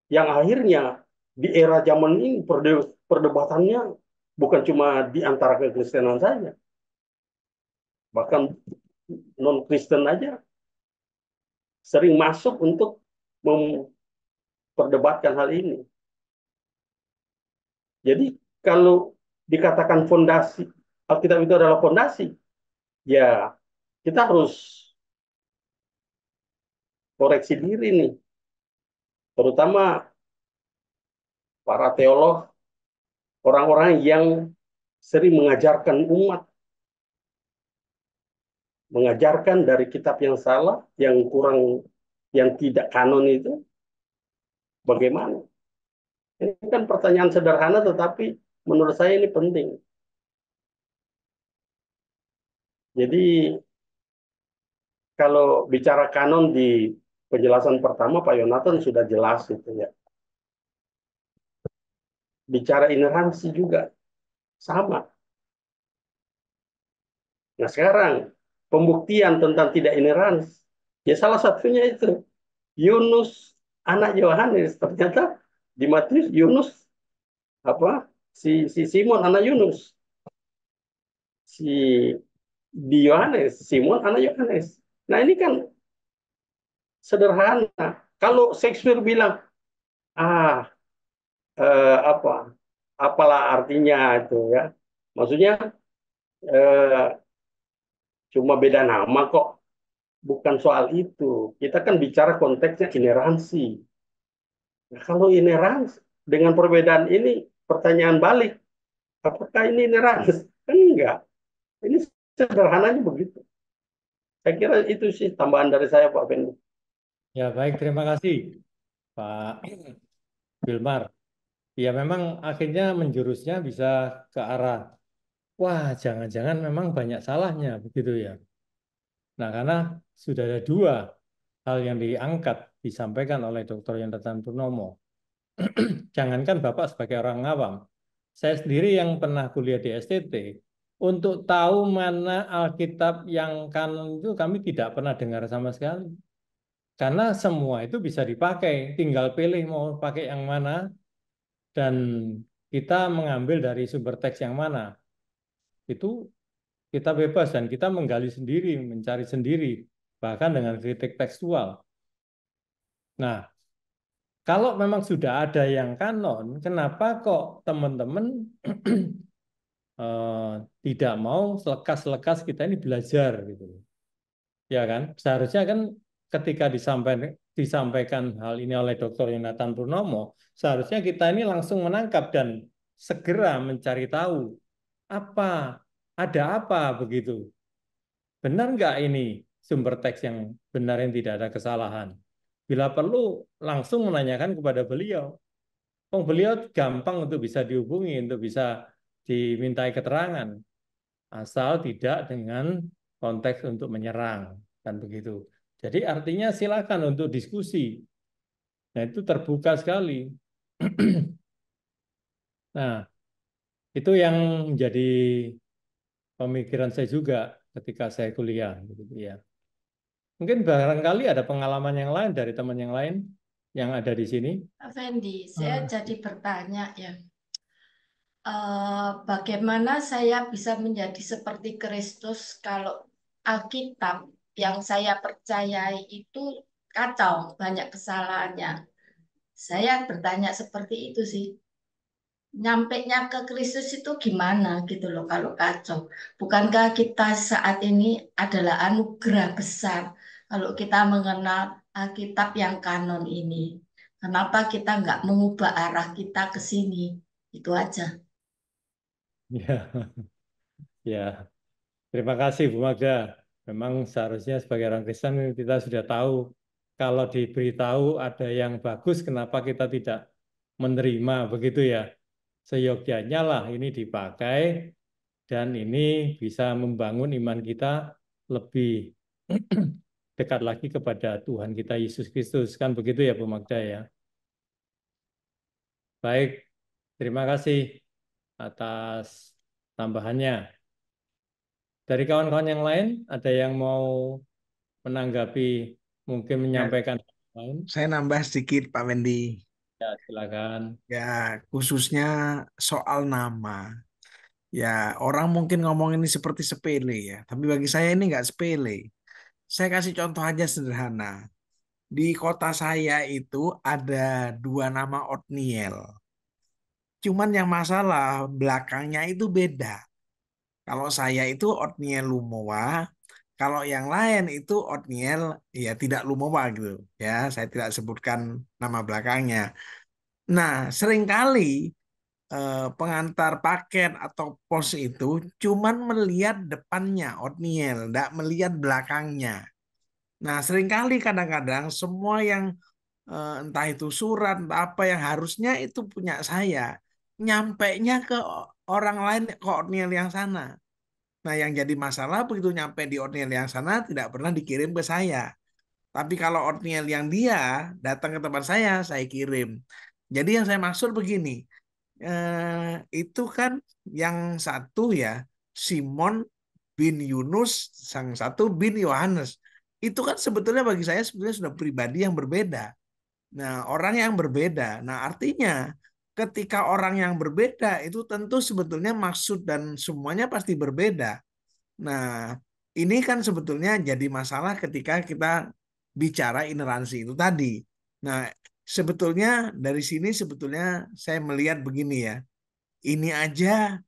Yang akhirnya di era zaman ini perdebatannya bukan cuma di antara kekristenan saja. Bahkan non-Kristen aja sering masuk untuk memperdebatkan hal ini. Jadi kalau dikatakan fondasi, Alkitab itu adalah fondasi, ya kita harus koreksi diri nih. Terutama para teolog, orang-orang yang sering mengajarkan umat, mengajarkan dari kitab yang salah, yang kurang, yang tidak kanon itu, bagaimana? Ini kan pertanyaan sederhana, tetapi menurut saya ini penting. Jadi kalau bicara kanon di penjelasan pertama Pak Yonatan sudah jelas itu ya. Bicara ineransi juga sama. Nah sekarang pembuktian tentang tidak ineransi, ya salah satunya itu Yunus anak Yohanes, ternyata di Matius Yunus apa si Simon anak Yunus, si di Yohanes Simon anak Yohanes. Nah ini kan sederhana. Kalau Shakespeare bilang ah apa apalah artinya itu ya, maksudnya eh, cuma beda nama kok, bukan soal itu. Kita kan bicara konteksnya ineransi. Nah, kalau ineransi dengan perbedaan ini, pertanyaan balik, apakah ini ineransi? Kan enggak. Ini sederhananya begitu. Saya kira itu sih tambahan dari saya, Pak Fendi. Ya, baik, terima kasih, Pak Wilmar. Ya, memang akhirnya menjurusnya bisa ke arah, wah, jangan-jangan memang banyak salahnya, begitu ya. Nah, karena sudah ada dua hal yang diangkat, disampaikan oleh Dr. Yonatan Purnomo. Jangankan Bapak sebagai orang awam, saya sendiri yang pernah kuliah di STT, untuk tahu mana Alkitab yang kanon itu kami tidak pernah dengar sama sekali. Karena semua itu bisa dipakai, tinggal pilih mau pakai yang mana, dan kita mengambil dari sumber teks yang mana. Itu kita bebas dan kita menggali sendiri, mencari sendiri, bahkan dengan kritik tekstual. Nah, kalau memang sudah ada yang kanon, kenapa kok teman-teman tidak mau selekas-lekas kita ini belajar gitu? Ya kan? Seharusnya kan ketika disampaikan hal ini oleh Dr. Yonatan Purnomo, seharusnya kita ini langsung menangkap dan segera mencari tahu apa, ada apa begitu. Benar nggak ini sumber teks yang benar yang tidak ada kesalahan? Bila perlu langsung menanyakan kepada beliau. Oh, beliau gampang untuk bisa dihubungi, untuk bisa dimintai keterangan, asal tidak dengan konteks untuk menyerang dan begitu. Jadi artinya silakan untuk diskusi. Nah, itu terbuka sekali. Nah, itu yang menjadi pemikiran saya juga ketika saya kuliah gitu ya. Mungkin barangkali ada pengalaman yang lain dari teman yang lain yang ada di sini. Pak Fendi, saya jadi bertanya ya, bagaimana saya bisa menjadi seperti Kristus kalau Alkitab yang saya percayai itu kacau, banyak kesalahannya. Saya bertanya seperti itu sih. Nyampenya ke Kristus itu gimana gitu loh kalau kacau. Bukankah kita saat ini adalah anugerah besar kalau kita mengenal Alkitab yang kanon ini. Kenapa kita nggak mengubah arah kita ke sini? Itu aja. Ya, ya. Terima kasih Bu Magda. Memang seharusnya sebagai orang Kristen kita sudah tahu kalau diberitahu ada yang bagus, kenapa kita tidak menerima begitu ya. Seyogyanya lah ini dipakai dan ini bisa membangun iman kita lebih dekat lagi kepada Tuhan kita Yesus Kristus. Kan begitu ya Bu Magda ya. Baik, terima kasih atas tambahannya. Dari kawan-kawan yang lain, ada yang mau menanggapi, mungkin Ya, menyampaikan hal lain? saya nambah sedikit Pak Wendy. Ya, silakan. Ya, khususnya soal nama. Ya, orang mungkin ngomong ini seperti sepele ya, tapi bagi saya ini nggak sepele. Saya kasih contoh aja sederhana. Di kota saya itu ada dua nama Otniel. Cuman yang masalah belakangnya itu beda. Kalau saya itu Otniel Lumowa, kalau yang lain itu Otniel ya tidak Lumowa gitu. Ya, saya tidak sebutkan nama belakangnya. Nah, seringkali pengantar paket atau pos itu cuman melihat depannya Otniel, tidak melihat belakangnya. Nah, seringkali kadang-kadang semua yang entah itu surat, entah apa yang harusnya itu punya saya, nyampainya ke orang lain, ke Otniel yang sana. Nah, yang jadi masalah begitu nyampe di Otniel yang sana tidak pernah dikirim ke saya. Tapi kalau Otniel yang dia datang ke tempat saya kirim. Jadi yang saya maksud begini, itu kan yang satu ya Simon bin Yunus, sang satu bin Yohanes. Itu kan sebetulnya bagi saya sebetulnya sudah pribadi yang berbeda. Nah, orang yang berbeda. Nah, artinya ketika orang yang berbeda itu tentu sebetulnya maksud dan semuanya pasti berbeda. Nah, ini kan sebetulnya jadi masalah ketika kita bicara ineransi itu tadi. Nah, sebetulnya dari sini sebetulnya saya melihat begini ya. Ini aja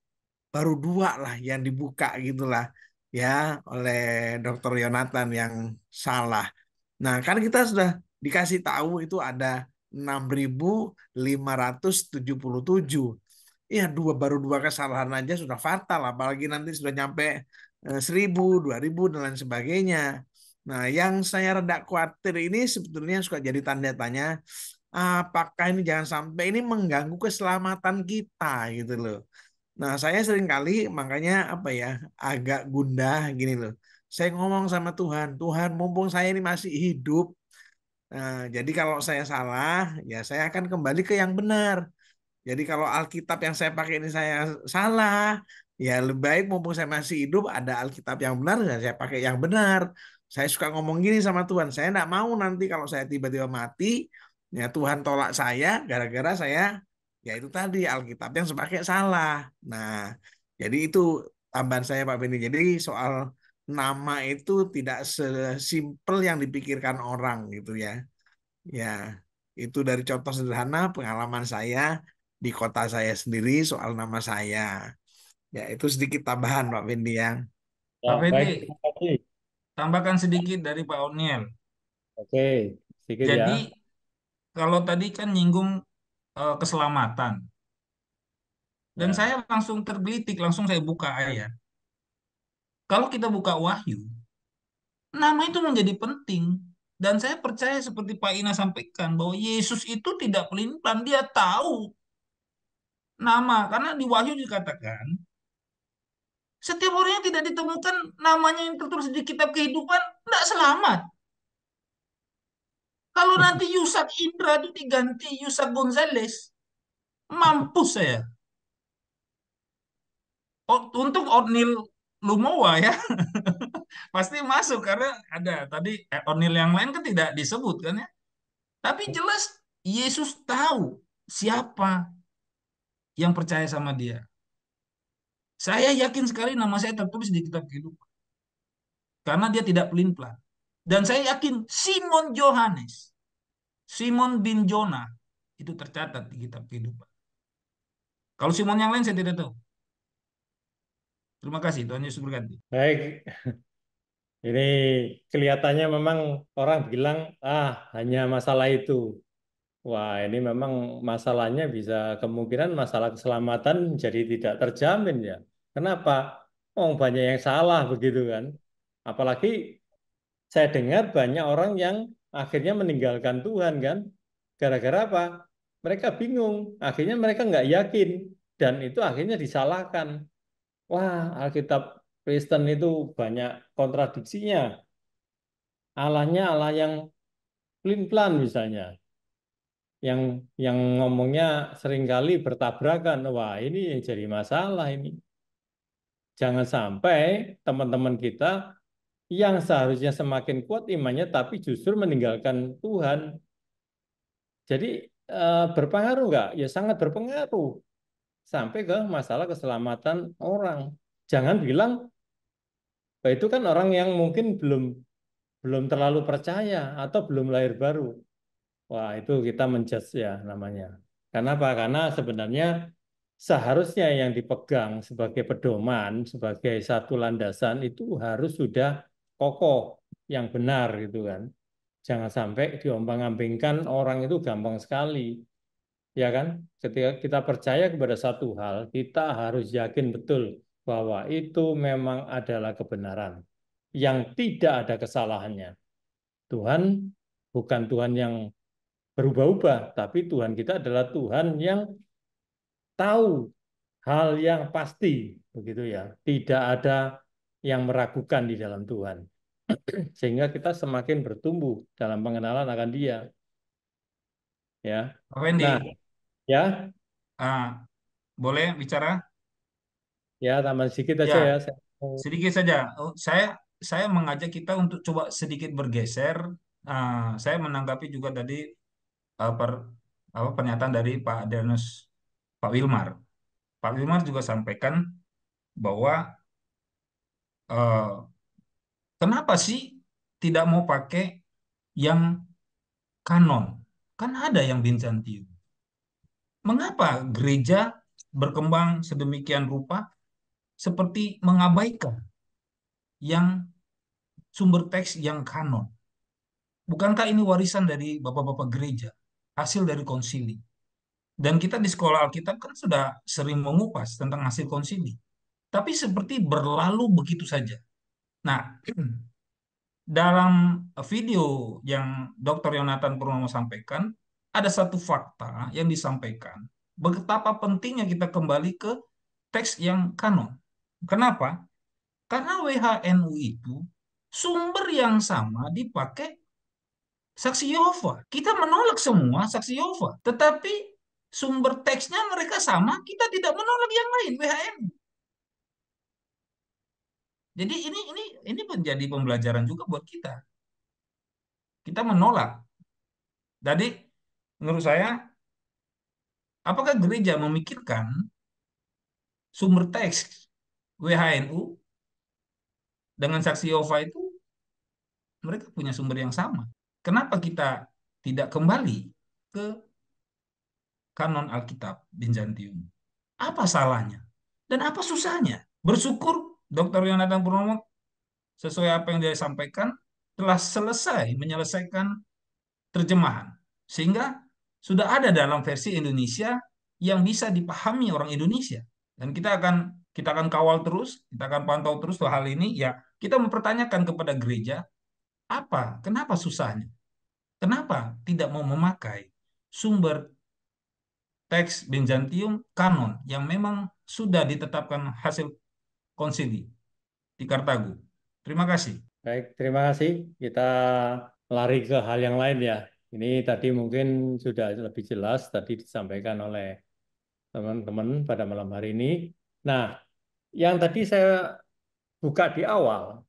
baru dua lah yang dibuka gitulah ya oleh Dr. Yonatan yang salah. Nah, kan kita sudah dikasih tahu itu ada 6.577. Ya, baru dua kesalahan aja sudah fatal, apalagi nanti sudah nyampe 1.000, 2.000 dan lain sebagainya. Nah, yang saya rada khawatir ini sebetulnya suka jadi tanda tanya, apakah ini jangan sampai ini mengganggu keselamatan kita gitu loh. Nah, saya sering kali makanya apa ya, agak gundah gini loh. Saya ngomong sama Tuhan, Tuhan mumpung saya ini masih hidup, nah, jadi kalau saya salah, ya saya akan kembali ke yang benar. Jadi kalau Alkitab yang saya pakai ini saya salah, ya lebih baik mumpung saya masih hidup ada Alkitab yang benar, ya saya pakai yang benar. Saya suka ngomong gini sama Tuhan, saya enggak mau nanti kalau saya tiba-tiba mati, ya Tuhan tolak saya gara-gara saya, ya itu tadi Alkitab yang saya pakai salah. Nah, jadi itu tambahan saya Pak Beni. Jadi soal nama itu tidak sesimpel yang dipikirkan orang gitu ya. Ya, itu dari contoh sederhana pengalaman saya di kota saya sendiri soal nama saya. Ya, itu sedikit tambahan Pak Fendi ya. Ya, Pak baik. Fendi, Terima kasih. tambahkan sedikit dari Pak Oniel. Oke, sedikit ya. Jadi kalau tadi kan nyinggung keselamatan, dan Ya. saya langsung tergelitik, langsung saya buka ayat. Kalau kita buka Wahyu, nama itu menjadi penting. Dan saya percaya seperti Pak Ina sampaikan bahwa Yesus itu tidak pelin-pelan, dia tahu nama karena di Wahyu dikatakan setiap orang yang tidak ditemukan namanya yang tertulis di kitab kehidupan tidak selamat. Kalau nanti Yusak Indra itu diganti Yusak Gonzales, mampus saya. Untuk Ornil Lumowa ya, pasti masuk karena ada tadi Ornil yang lain kan tidak disebut kan ya. Tapi jelas Yesus tahu siapa yang percaya sama dia. Saya yakin sekali nama saya tertulis di kitab kehidupan karena dia tidak pelin-pelan. Dan saya yakin Simon Johannes, Simon bin Jonah itu tercatat di kitab kehidupan. Kalau Simon yang lain saya tidak tahu. Terima kasih, Tuhan Yesus berkati. Baik, ini kelihatannya memang orang bilang, hanya masalah itu. Wah, ini memang masalahnya bisa kemungkinan masalah keselamatan jadi tidak terjamin ya. Kenapa? Oh, banyak yang salah begitu kan. Apalagi saya dengar banyak orang yang akhirnya meninggalkan Tuhan kan. Gara-gara apa? Mereka bingung. Akhirnya mereka nggak yakin. Dan itu akhirnya disalahkan. Wah, Alkitab Kristen itu banyak kontradiksinya. Allahnya Allah yang pelin-pelan misalnya. Yang ngomongnya seringkali bertabrakan. Wah, ini yang jadi masalah ini. Jangan sampai teman-teman kita yang seharusnya semakin kuat imannya tapi justru meninggalkan Tuhan. Jadi berpengaruh nggak? Ya sangat berpengaruh sampai ke masalah keselamatan orang. Jangan bilang, itu kan orang yang mungkin belum belum terlalu percaya atau belum lahir baru. Wah, itu kita menjudge ya namanya. Kenapa? Karena sebenarnya seharusnya yang dipegang sebagai pedoman, sebagai satu landasan itu harus sudah kokoh, yang benar gitu kan. Jangan sampai diombang-ambingkan orang itu gampang sekali. Ya kan? Ketika kita percaya kepada satu hal, kita harus yakin betul bahwa itu memang adalah kebenaran yang tidak ada kesalahannya. Tuhan bukan Tuhan yang berubah-ubah, tapi Tuhan kita adalah Tuhan yang tahu hal yang pasti, begitu ya. Tidak ada yang meragukan di dalam Tuhan. Sehingga kita semakin bertumbuh dalam pengenalan akan Dia. Ya. Pak Fendi, Nah, ya, boleh bicara? ya tambah sedikit aja ya. Ya, Saya sedikit saja. Saya mengajak kita untuk coba sedikit bergeser. Saya menanggapi juga tadi eh, per, pernyataan dari Pak Adrianus, Pak Wilmar. Pak Wilmar juga sampaikan bahwa eh, kenapa sih tidak mau pakai yang kanon? Kan ada yang Bizantium. Mengapa gereja berkembang sedemikian rupa seperti mengabaikan yang sumber teks yang kanon? Bukankah ini warisan dari bapak-bapak gereja, hasil dari konsili? Dan kita di sekolah Alkitab kan sudah sering mengupas tentang hasil konsili. Tapi seperti berlalu begitu saja. Nah, dalam video yang Dr. Yonatan Purnomo sampaikan, ada satu fakta yang disampaikan. Betapa pentingnya kita kembali ke teks yang kanon. Kenapa? Karena WHNU itu sumber yang sama dipakai saksi Yehova. Kita menolak semua saksi Yehova. Tetapi sumber teksnya mereka sama, kita tidak menolak yang lain, WHNU. Jadi ini menjadi pembelajaran juga buat kita. Kita menolak. Jadi menurut saya, apakah gereja memikirkan sumber teks WHNU dengan saksi Yehova itu mereka punya sumber yang sama? Kenapa kita tidak kembali ke kanon Alkitab Bizantium? Apa salahnya? Dan apa susahnya? Bersyukur Dr. Yonatan Purnomo sesuai apa yang dia sampaikan telah menyelesaikan terjemahan. Sehingga sudah ada dalam versi Indonesia yang bisa dipahami orang Indonesia. Dan kita akan kawal terus, kita akan pantau terus hal ini. Ya, kita mempertanyakan kepada gereja, kenapa susahnya? Kenapa tidak mau memakai sumber teks Bizantium kanon yang memang sudah ditetapkan hasil konsili di Kartago? Terima kasih. baik, terima kasih. Kita lari ke hal yang lain ya. Ini tadi mungkin sudah lebih jelas tadi disampaikan oleh teman-teman pada malam hari ini. Nah, yang tadi saya buka di awal,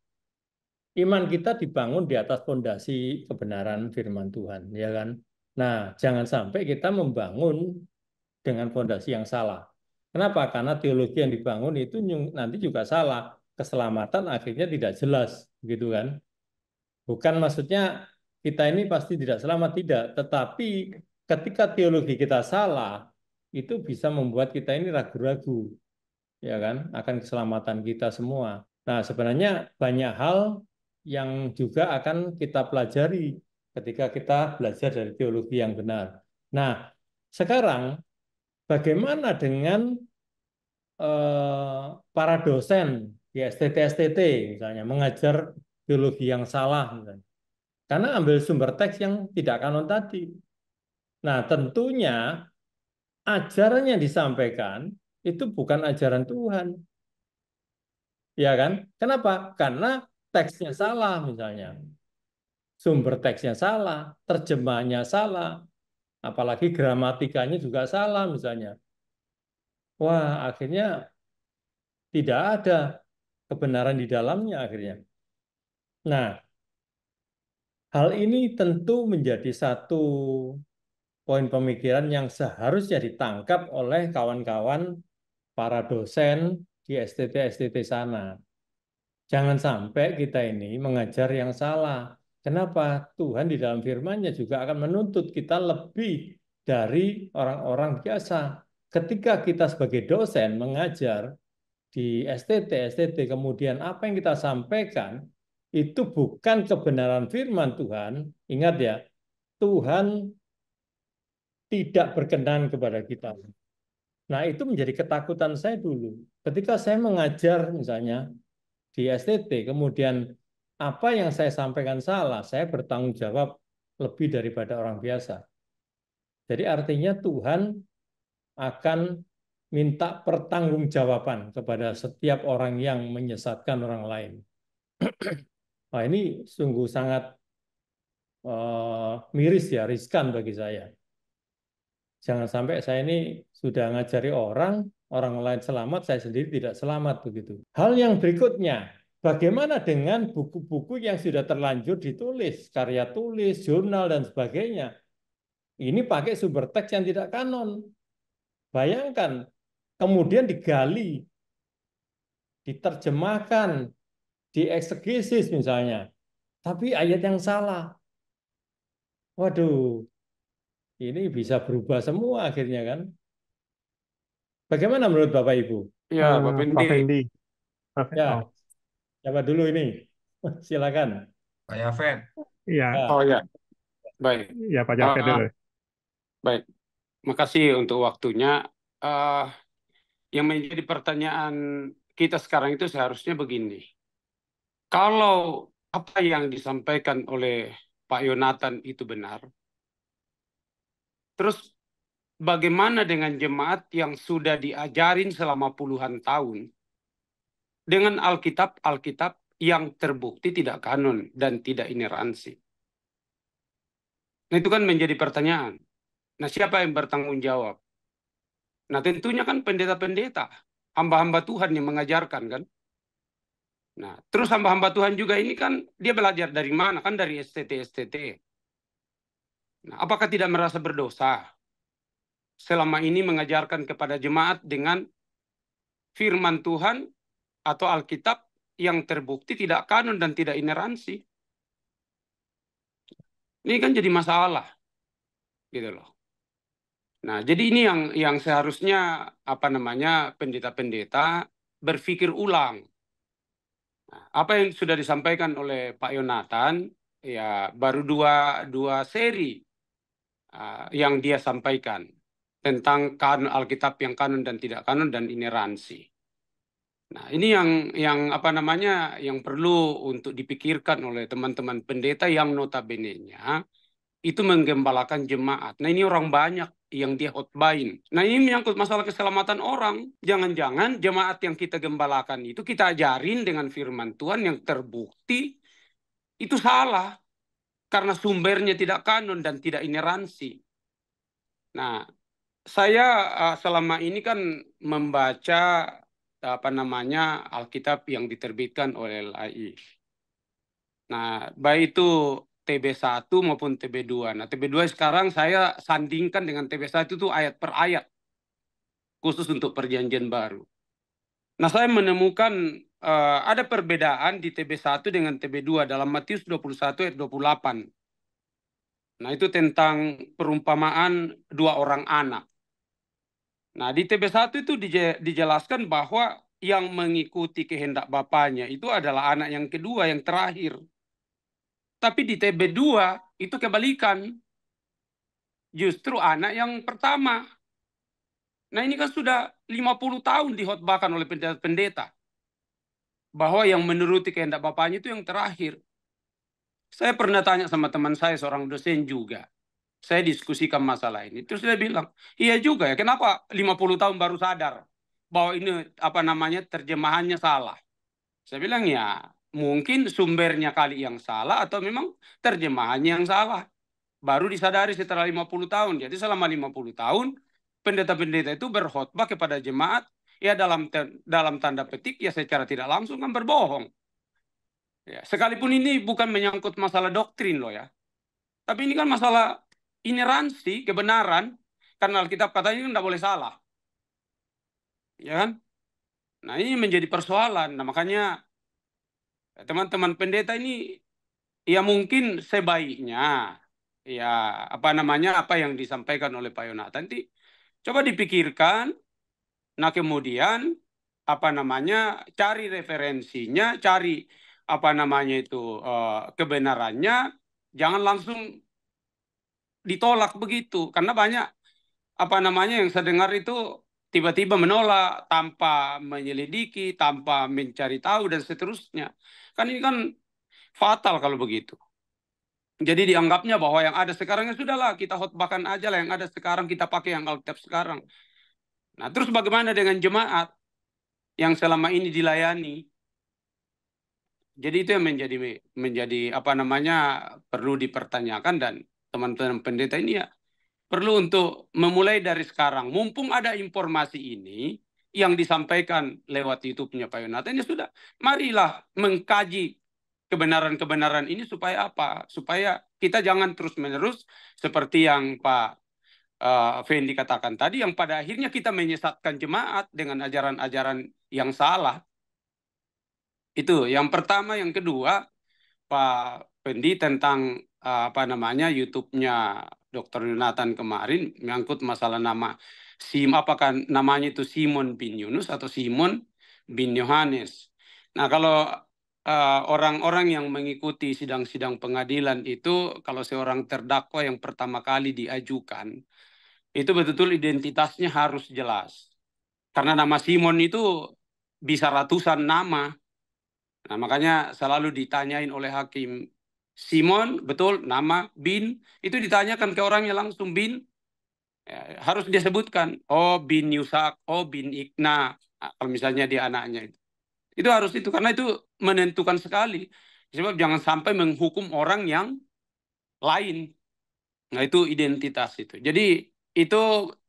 iman kita dibangun di atas fondasi kebenaran firman Tuhan, ya kan? Nah, jangan sampai kita membangun dengan fondasi yang salah. Kenapa? Karena teologi yang dibangun itu nanti juga salah. Keselamatan akhirnya tidak jelas, gitu kan? Bukan maksudnya kita ini pasti tidak selamat, tidak. Tetapi ketika teologi kita salah, itu bisa membuat kita ini ragu-ragu, ya kan, akan keselamatan kita semua. Nah, sebenarnya banyak hal yang juga akan kita pelajari ketika kita belajar dari teologi yang benar. Nah, sekarang bagaimana dengan para dosen di STT-STT misalnya mengajar teologi yang salah misalnya. Karena ambil sumber teks yang tidak kanon tadi. Nah, tentunya ajaran yang disampaikan itu bukan ajaran Tuhan. Ya kan? Kenapa? Karena teksnya salah misalnya. Sumber teksnya salah, terjemahnya salah, apalagi gramatikanya juga salah misalnya. Wah, akhirnya tidak ada kebenaran di dalamnya akhirnya. Nah, hal ini tentu menjadi satu poin pemikiran yang seharusnya ditangkap oleh kawan-kawan para dosen di STT-STT sana. Jangan sampai kita ini mengajar yang salah. Kenapa? Tuhan di dalam firman-Nya juga akan menuntut kita lebih dari orang-orang biasa. Ketika kita sebagai dosen mengajar di STT, kemudian apa yang kita sampaikan itu bukan kebenaran firman Tuhan. Ingat ya, Tuhan tidak berkenan kepada kita. Nah, itu menjadi ketakutan saya dulu. Ketika saya mengajar misalnya di STT, kemudian apa yang saya sampaikan salah, saya bertanggung jawab lebih daripada orang biasa. Jadi artinya Tuhan akan minta pertanggungjawaban kepada setiap orang yang menyesatkan orang lain. Nah, ini sungguh sangat miris ya, riskan bagi saya. Jangan sampai saya ini sudah ngajari orang lain selamat, saya sendiri tidak selamat begitu. Hal yang berikutnya, bagaimana dengan buku-buku yang sudah terlanjur ditulis, karya tulis, jurnal, dan sebagainya? Ini pakai sumber teks yang tidak kanon. Bayangkan, kemudian digali, diterjemahkan, dieksegesis misalnya, tapi ayat yang salah. Waduh, ini bisa berubah semua akhirnya kan? Bagaimana menurut Bapak Ibu? Ya, Pak Pak Fendi. Fendi. Ya, Oh, siapa dulu ini? Silakan. Pak Yafet. iya, Ya, Oh ya, baik. ya Pak Jafet Ah, dulu. baik. Makasih untuk waktunya. Ah, yang menjadi pertanyaan kita sekarang itu seharusnya begini. Kalau apa yang disampaikan oleh Pak Yonatan itu benar, terus bagaimana dengan jemaat yang sudah diajarin selama puluhan tahun dengan Alkitab yang terbukti tidak kanon dan tidak ineransi? Nah, itu kan menjadi pertanyaan. Nah, siapa yang bertanggung jawab? Nah, tentunya kan pendeta-pendeta, hamba-hamba Tuhan yang mengajarkan kan. Nah, terus hamba-hamba Tuhan juga ini kan dia belajar dari mana? Kan dari STT. Nah, apakah tidak merasa berdosa selama ini mengajarkan kepada jemaat dengan firman Tuhan atau Alkitab yang terbukti tidak kanon dan tidak ineransi? Ini kan jadi masalah, gitu loh. Nah, jadi ini yang seharusnya pendeta-pendeta berpikir ulang. Nah, apa yang sudah disampaikan oleh Pak Yonatan ya baru dua seri yang dia sampaikan tentang Alkitab yang kanon dan tidak kanon dan ineransi. Nah, ini yang perlu untuk dipikirkan oleh teman-teman pendeta yang notabene-nya itu menggembalakan jemaat. Nah, ini orang banyak yang dia khotbahin. Nah, ini menyangkut masalah keselamatan orang. Jangan-jangan jemaat yang kita gembalakan itu kita ajarin dengan firman Tuhan yang terbukti itu salah karena sumbernya tidak kanon dan tidak ineransi. Nah, saya selama ini kan membaca Alkitab yang diterbitkan oleh LAI. Nah, baik itu TB1 maupun TB2. Nah, TB2 sekarang saya sandingkan dengan TB1 itu ayat per ayat, khusus untuk perjanjian baru. Nah, saya menemukan ada perbedaan di TB1 dengan TB2 dalam Matius 21 ayat 28. Nah, itu tentang perumpamaan dua orang anak. Nah, di TB1 itu dijelaskan bahwa yang mengikuti kehendak bapaknya itu adalah anak yang kedua, yang terakhir. Tapi di TB2 itu kebalikan. Justru anak yang pertama. Nah, ini kan sudah 50 tahun dihotbahkan oleh pendeta. Bahwa yang menuruti kehendak bapaknya itu yang terakhir. Saya pernah tanya sama teman saya, seorang dosen juga. Saya diskusikan masalah ini. Terus dia bilang, iya juga ya, kenapa 50 tahun baru sadar bahwa ini terjemahannya salah. Saya bilang ya, mungkin sumbernya kali yang salah atau memang terjemahannya yang salah. Baru disadari setelah 50 tahun. Jadi selama 50 tahun, pendeta-pendeta itu berkhotbah kepada jemaat, ya dalam tanda petik, ya secara tidak langsung kan berbohong. Ya, sekalipun ini bukan menyangkut masalah doktrin loh ya. Tapi ini kan masalah ineransi, kebenaran, karena Alkitab katanya kan tidak boleh salah. Ya kan? Nah, ini menjadi persoalan. Nah, makanya teman-teman pendeta ini ya mungkin sebaiknya ya apa yang disampaikan oleh Pak Yonatan nanti coba dipikirkan. Nah, kemudian cari referensinya, cari kebenarannya, jangan langsung ditolak begitu, karena banyak yang saya dengar itu tiba-tiba menolak tanpa menyelidiki, tanpa mencari tahu dan seterusnya. Kan ini kan fatal kalau begitu. Jadi dianggapnya bahwa yang ada sekarang ya sudahlah kita khotbahkan aja lah yang ada sekarang, kita pakai yang Alkitab sekarang. Nah, terus bagaimana dengan jemaat yang selama ini dilayani? Jadi itu yang menjadi apa namanya perlu dipertanyakan, dan teman-teman pendeta ini ya perlu untuk memulai dari sekarang. Mumpung ada informasi ini yang disampaikan lewat YouTube-nya Pak Yonatan, ya sudah, marilah mengkaji kebenaran-kebenaran ini supaya apa? Supaya kita jangan terus-menerus seperti yang Pak Fendi katakan tadi, yang pada akhirnya kita menyesatkan jemaat dengan ajaran-ajaran yang salah. Itu yang pertama. Yang kedua, Pak Fendi, tentang apa namanya YouTube-nya Dr. Yonatan kemarin menyangkut masalah nama apakah namanya itu Simon bin Yunus atau Simon bin Yohanes. Nah, kalau orang-orang yang mengikuti sidang-sidang pengadilan itu, kalau seorang terdakwa yang pertama kali diajukan, itu betul-betul identitasnya harus jelas. Karena nama Simon itu bisa ratusan nama. Nah, makanya selalu ditanyain oleh hakim, Simon, betul, nama, bin, itu ditanyakan ke orangnya langsung, bin, ya, harus disebutkan, oh bin Yusak, oh bin Ikna, nah, kalau misalnya dia anaknya. Itu harus itu, karena itu menentukan sekali. Sebab jangan sampai menghukum orang yang lain. Nah, itu identitas itu. Jadi itu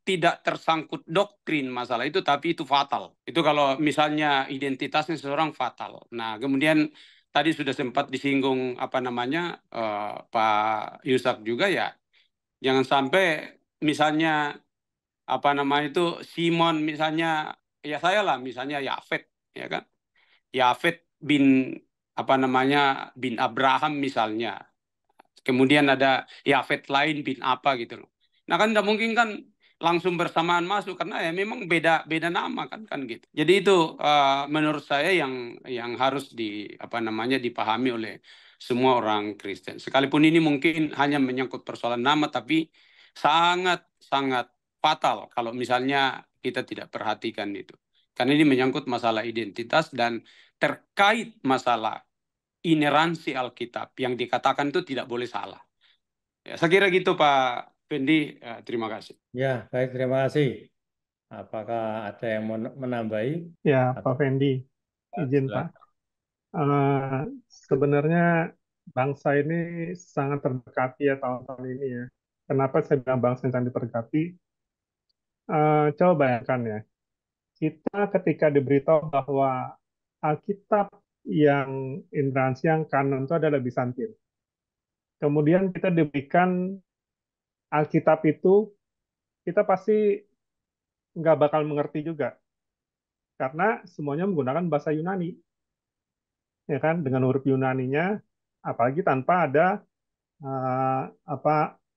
tidak tersangkut doktrin masalah itu, tapi itu fatal. Itu kalau misalnya identitasnya seseorang fatal. Nah, kemudian tadi sudah sempat disinggung apa namanya Pak Yusak juga ya. Jangan sampai misalnya apa namanya itu Simon, misalnya ya saya lah, misalnya Yafet, ya kan? Yafet bin apa namanya bin Abraham misalnya. Kemudian ada Yafet lain bin apa gitu loh. Nah, kan tidak mungkin kan langsung bersamaan masuk, karena ya memang beda beda nama kan gitu. Jadi itu menurut saya yang harus apa namanya dipahami oleh semua orang Kristen. Sekalipun ini mungkin hanya menyangkut persoalan nama, tapi sangat sangat fatal kalau misalnya kita tidak perhatikan itu. Karena ini menyangkut masalah identitas dan terkait masalah ineransi Alkitab yang dikatakan itu tidak boleh salah. Ya, saya kira gitu Pak Fendi. Ya, terima kasih. Ya, baik, terima kasih. Apakah ada yang mau menambahi? Ya, Atau Pak Fendi, izin Pak. silakan. Sebenarnya bangsa ini sangat terberkati ya tahun-tahun ini ya. Kenapa saya bilang bangsa yang sangat diberkati? Coba bayangkan ya, kita ketika diberitahu bahwa Alkitab yang instansi yang kanon itu adalah Bizantin. Kemudian kita diberikan Alkitab itu, kita pasti nggak bakal mengerti juga. Karena semuanya menggunakan bahasa Yunani. Ya kan, dengan huruf Yunaninya, apalagi tanpa ada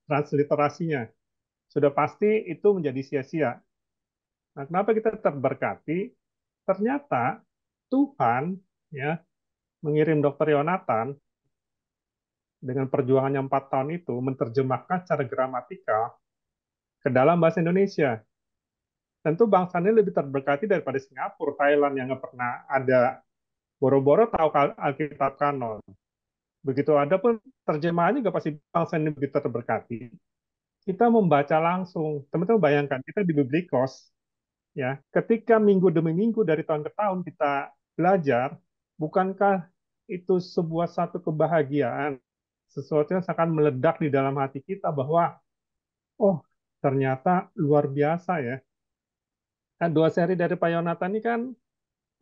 transliterasinya. Sudah pasti itu menjadi sia-sia. Nah, kenapa kita terberkati? Ternyata Tuhan ya mengirim Dr. Yonatan dengan perjuangannya 4 tahun itu menerjemahkan secara gramatikal ke dalam bahasa Indonesia. Tentu bangsa ini lebih terberkati daripada Singapura, Thailand yang nggak pernah ada, boro-boro tahu Alkitab kanon. Begitu ada pun terjemahannya juga pasti bangsa ini begitu terberkati. Kita membaca langsung. Teman-teman bayangkan, kita di Biblikos, ya, ketika minggu demi minggu dari tahun ke tahun kita belajar, bukankah itu sebuah satu kebahagiaan, sesuatu yang akan meledak di dalam hati kita bahwa, oh, ternyata luar biasa ya. Kan 2 seri dari Pak Yonatan ini kan,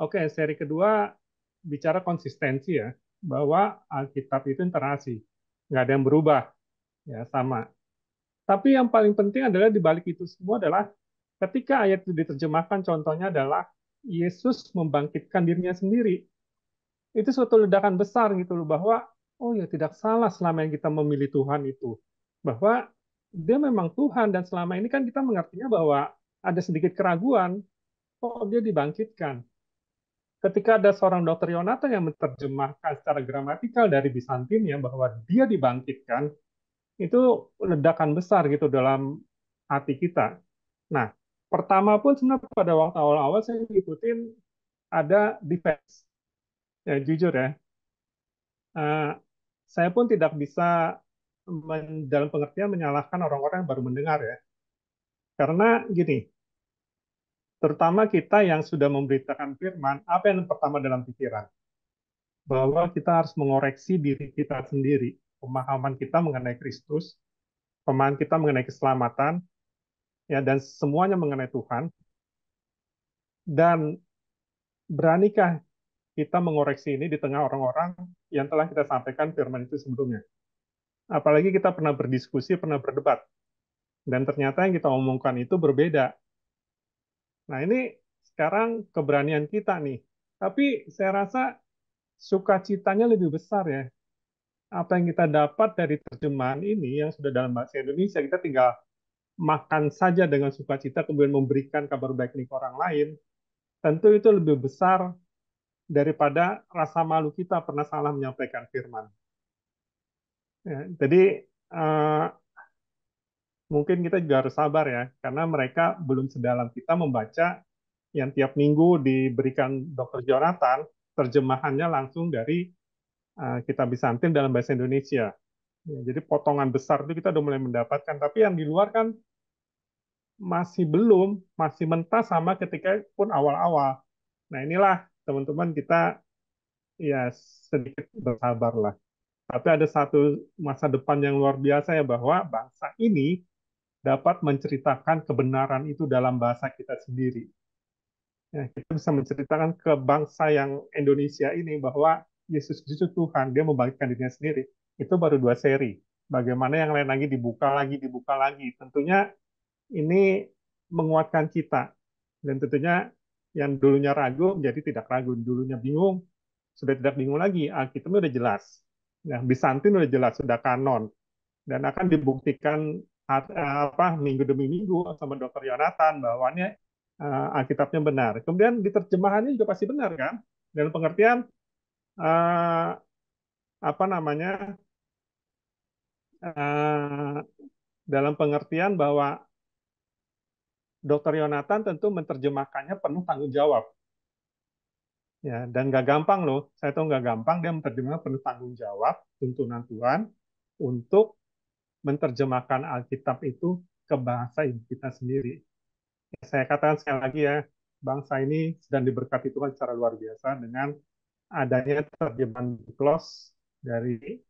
oke, seri kedua bicara konsistensi ya, bahwa Alkitab itu interasi, nggak ada yang berubah, ya sama. Tapi yang paling penting adalah di balik itu semua adalah ketika ayat itu diterjemahkan, contohnya adalah Yesus membangkitkan dirinya sendiri. Itu suatu ledakan besar gitu loh, bahwa oh ya tidak salah selama yang kita memilih Tuhan itu. Bahwa dia memang Tuhan, dan selama ini kan kita mengertinya bahwa ada sedikit keraguan, oh dia dibangkitkan. Ketika ada seorang Dr. Yonatan yang menerjemahkan secara gramatikal dari Bizantin ya, bahwa dia dibangkitkan, itu ledakan besar gitu dalam hati kita. Nah, pertama pun sebenarnya pada waktu awal-awal saya ngikutin ada defense. Ya, jujur ya, saya pun tidak bisa dalam pengertian menyalahkan orang-orang yang baru mendengar ya. Karena gini, terutama kita yang sudah memberitakan firman, apa yang pertama dalam pikiran? Bahwa kita harus mengoreksi diri kita sendiri, pemahaman kita mengenai Kristus, pemahaman kita mengenai keselamatan, ya, dan semuanya mengenai Tuhan. Dan beranikah kita mengoreksi ini di tengah orang-orang yang telah kita sampaikan firman itu sebelumnya? Apalagi kita pernah berdiskusi, pernah berdebat, dan ternyata yang kita omongkan itu berbeda. Nah, ini sekarang keberanian kita nih. Tapi saya rasa sukacitanya lebih besar ya. Apa yang kita dapat dari terjemahan ini yang sudah dalam bahasa Indonesia, kita tinggal makan saja dengan sukacita, kemudian memberikan kabar baik ini ke orang lain. Tentu itu lebih besar daripada rasa malu kita pernah salah menyampaikan firman. Ya, jadi mungkin kita juga harus sabar ya, karena mereka belum sedalam kita membaca yang tiap minggu diberikan Dr. Jonathan, terjemahannya langsung dari kitab Bizantin dalam bahasa Indonesia. Ya, jadi potongan besar itu kita udah mulai mendapatkan, tapi yang di luar kan masih belum, masih mentah sama ketika pun awal-awal. Nah, inilah teman-teman kita ya sedikit bersabar lah. Tapi ada satu masa depan yang luar biasa ya, bahwa bangsa ini dapat menceritakan kebenaran itu dalam bahasa kita sendiri. Ya, kita bisa menceritakan ke bangsa yang Indonesia ini bahwa Yesus Kristus Tuhan, dia membagikan dirinya sendiri. Itu baru 2 seri. Bagaimana yang lain lagi dibuka lagi, dibuka lagi. Tentunya ini menguatkan kita. Dan tentunya yang dulunya ragu menjadi tidak ragu. Dulunya bingung, sudah tidak bingung lagi. Alkitabnya udah jelas. Nah, Bizantin udah jelas, sudah kanon. Dan akan dibuktikan minggu demi minggu sama Dr. Yonatan bahwa Alkitabnya benar. Kemudian di terjemahannya juga pasti benar kan? Dalam pengertian dalam pengertian bahwa Dr. Yonatan tentu menerjemahkannya penuh tanggung jawab. Ya, dan nggak gampang loh. Saya tahu nggak gampang dia menerjemahkan penuh tanggung jawab tuntunan Tuhan untuk menerjemahkan Alkitab itu ke bahasa ibu kita sendiri. Saya katakan sekali lagi ya, bangsa ini sedang diberkati Tuhan secara luar biasa dengan adanya terjemahan close dari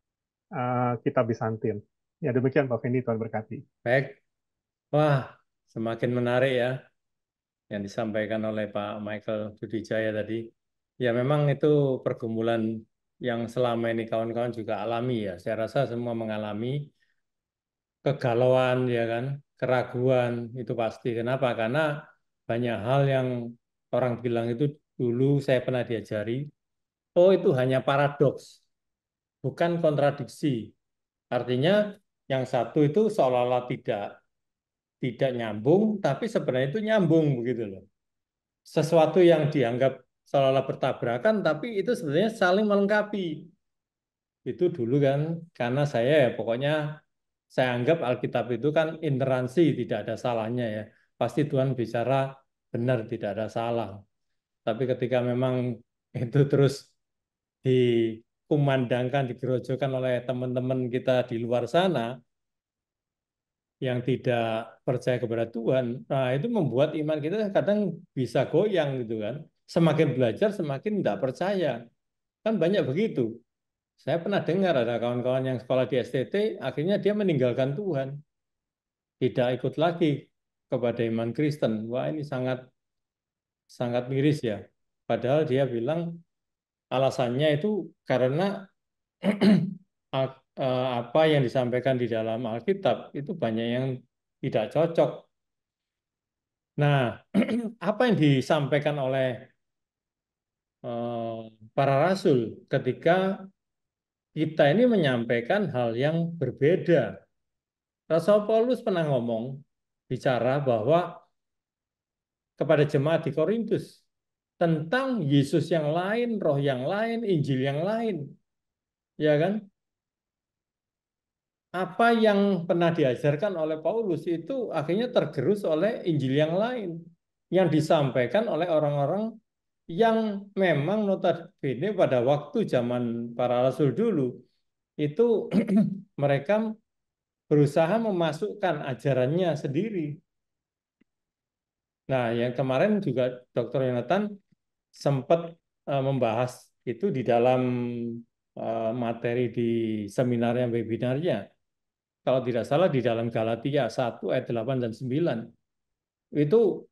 kitab Bizantin. Ya demikian Pak Fendi, Tuhan berkati. Baik. Wah, semakin menarik ya yang disampaikan oleh Pak Michael Budijaya tadi. Ya memang itu pergumulan yang selama ini kawan-kawan juga alami ya. Saya rasa semua mengalami kegalauan ya kan, keraguan itu pasti. Kenapa? Karena banyak hal yang orang bilang itu dulu saya pernah diajari, oh itu hanya paradoks, bukan kontradiksi. Artinya yang satu itu seolah-olah tidak nyambung, tapi sebenarnya itu nyambung begitu loh. Sesuatu yang dianggap seolah-olah bertabrakan, tapi itu sebenarnya saling melengkapi. Itu dulu kan, karena saya ya pokoknya saya anggap Alkitab itu kan ineransi, tidak ada salahnya ya. Pasti Tuhan bicara benar, tidak ada salah. Tapi ketika memang itu terus dikumandangkan, digerojolkan oleh teman-teman kita di luar sana, yang tidak percaya kepada Tuhan, nah itu membuat iman kita kadang bisa goyang gitu kan. Semakin belajar, semakin tidak percaya. Kan banyak begitu. Saya pernah dengar ada kawan-kawan yang sekolah di STT, akhirnya dia meninggalkan Tuhan. Tidak ikut lagi kepada iman Kristen. Wah ini sangat sangat miris ya. Padahal dia bilang alasannya itu karena apa yang disampaikan di dalam Alkitab itu banyak yang tidak cocok. Nah, apa yang disampaikan oleh para rasul ketika kita ini menyampaikan hal yang berbeda. Rasul Paulus pernah bicara bahwa kepada jemaat di Korintus tentang Yesus yang lain, roh yang lain, Injil yang lain. Ya kan? Apa yang pernah diajarkan oleh Paulus itu akhirnya tergerus oleh Injil yang lain yang disampaikan oleh orang-orang yang memang notabene pada waktu zaman para rasul dulu itu mereka berusaha memasukkan ajarannya sendiri. Nah, yang kemarin juga Dr. Yonatan sempat membahas itu di dalam materi di seminarnya, webinarnya. Kalau tidak salah di dalam Galatia 1 ayat 8 dan 9. Itu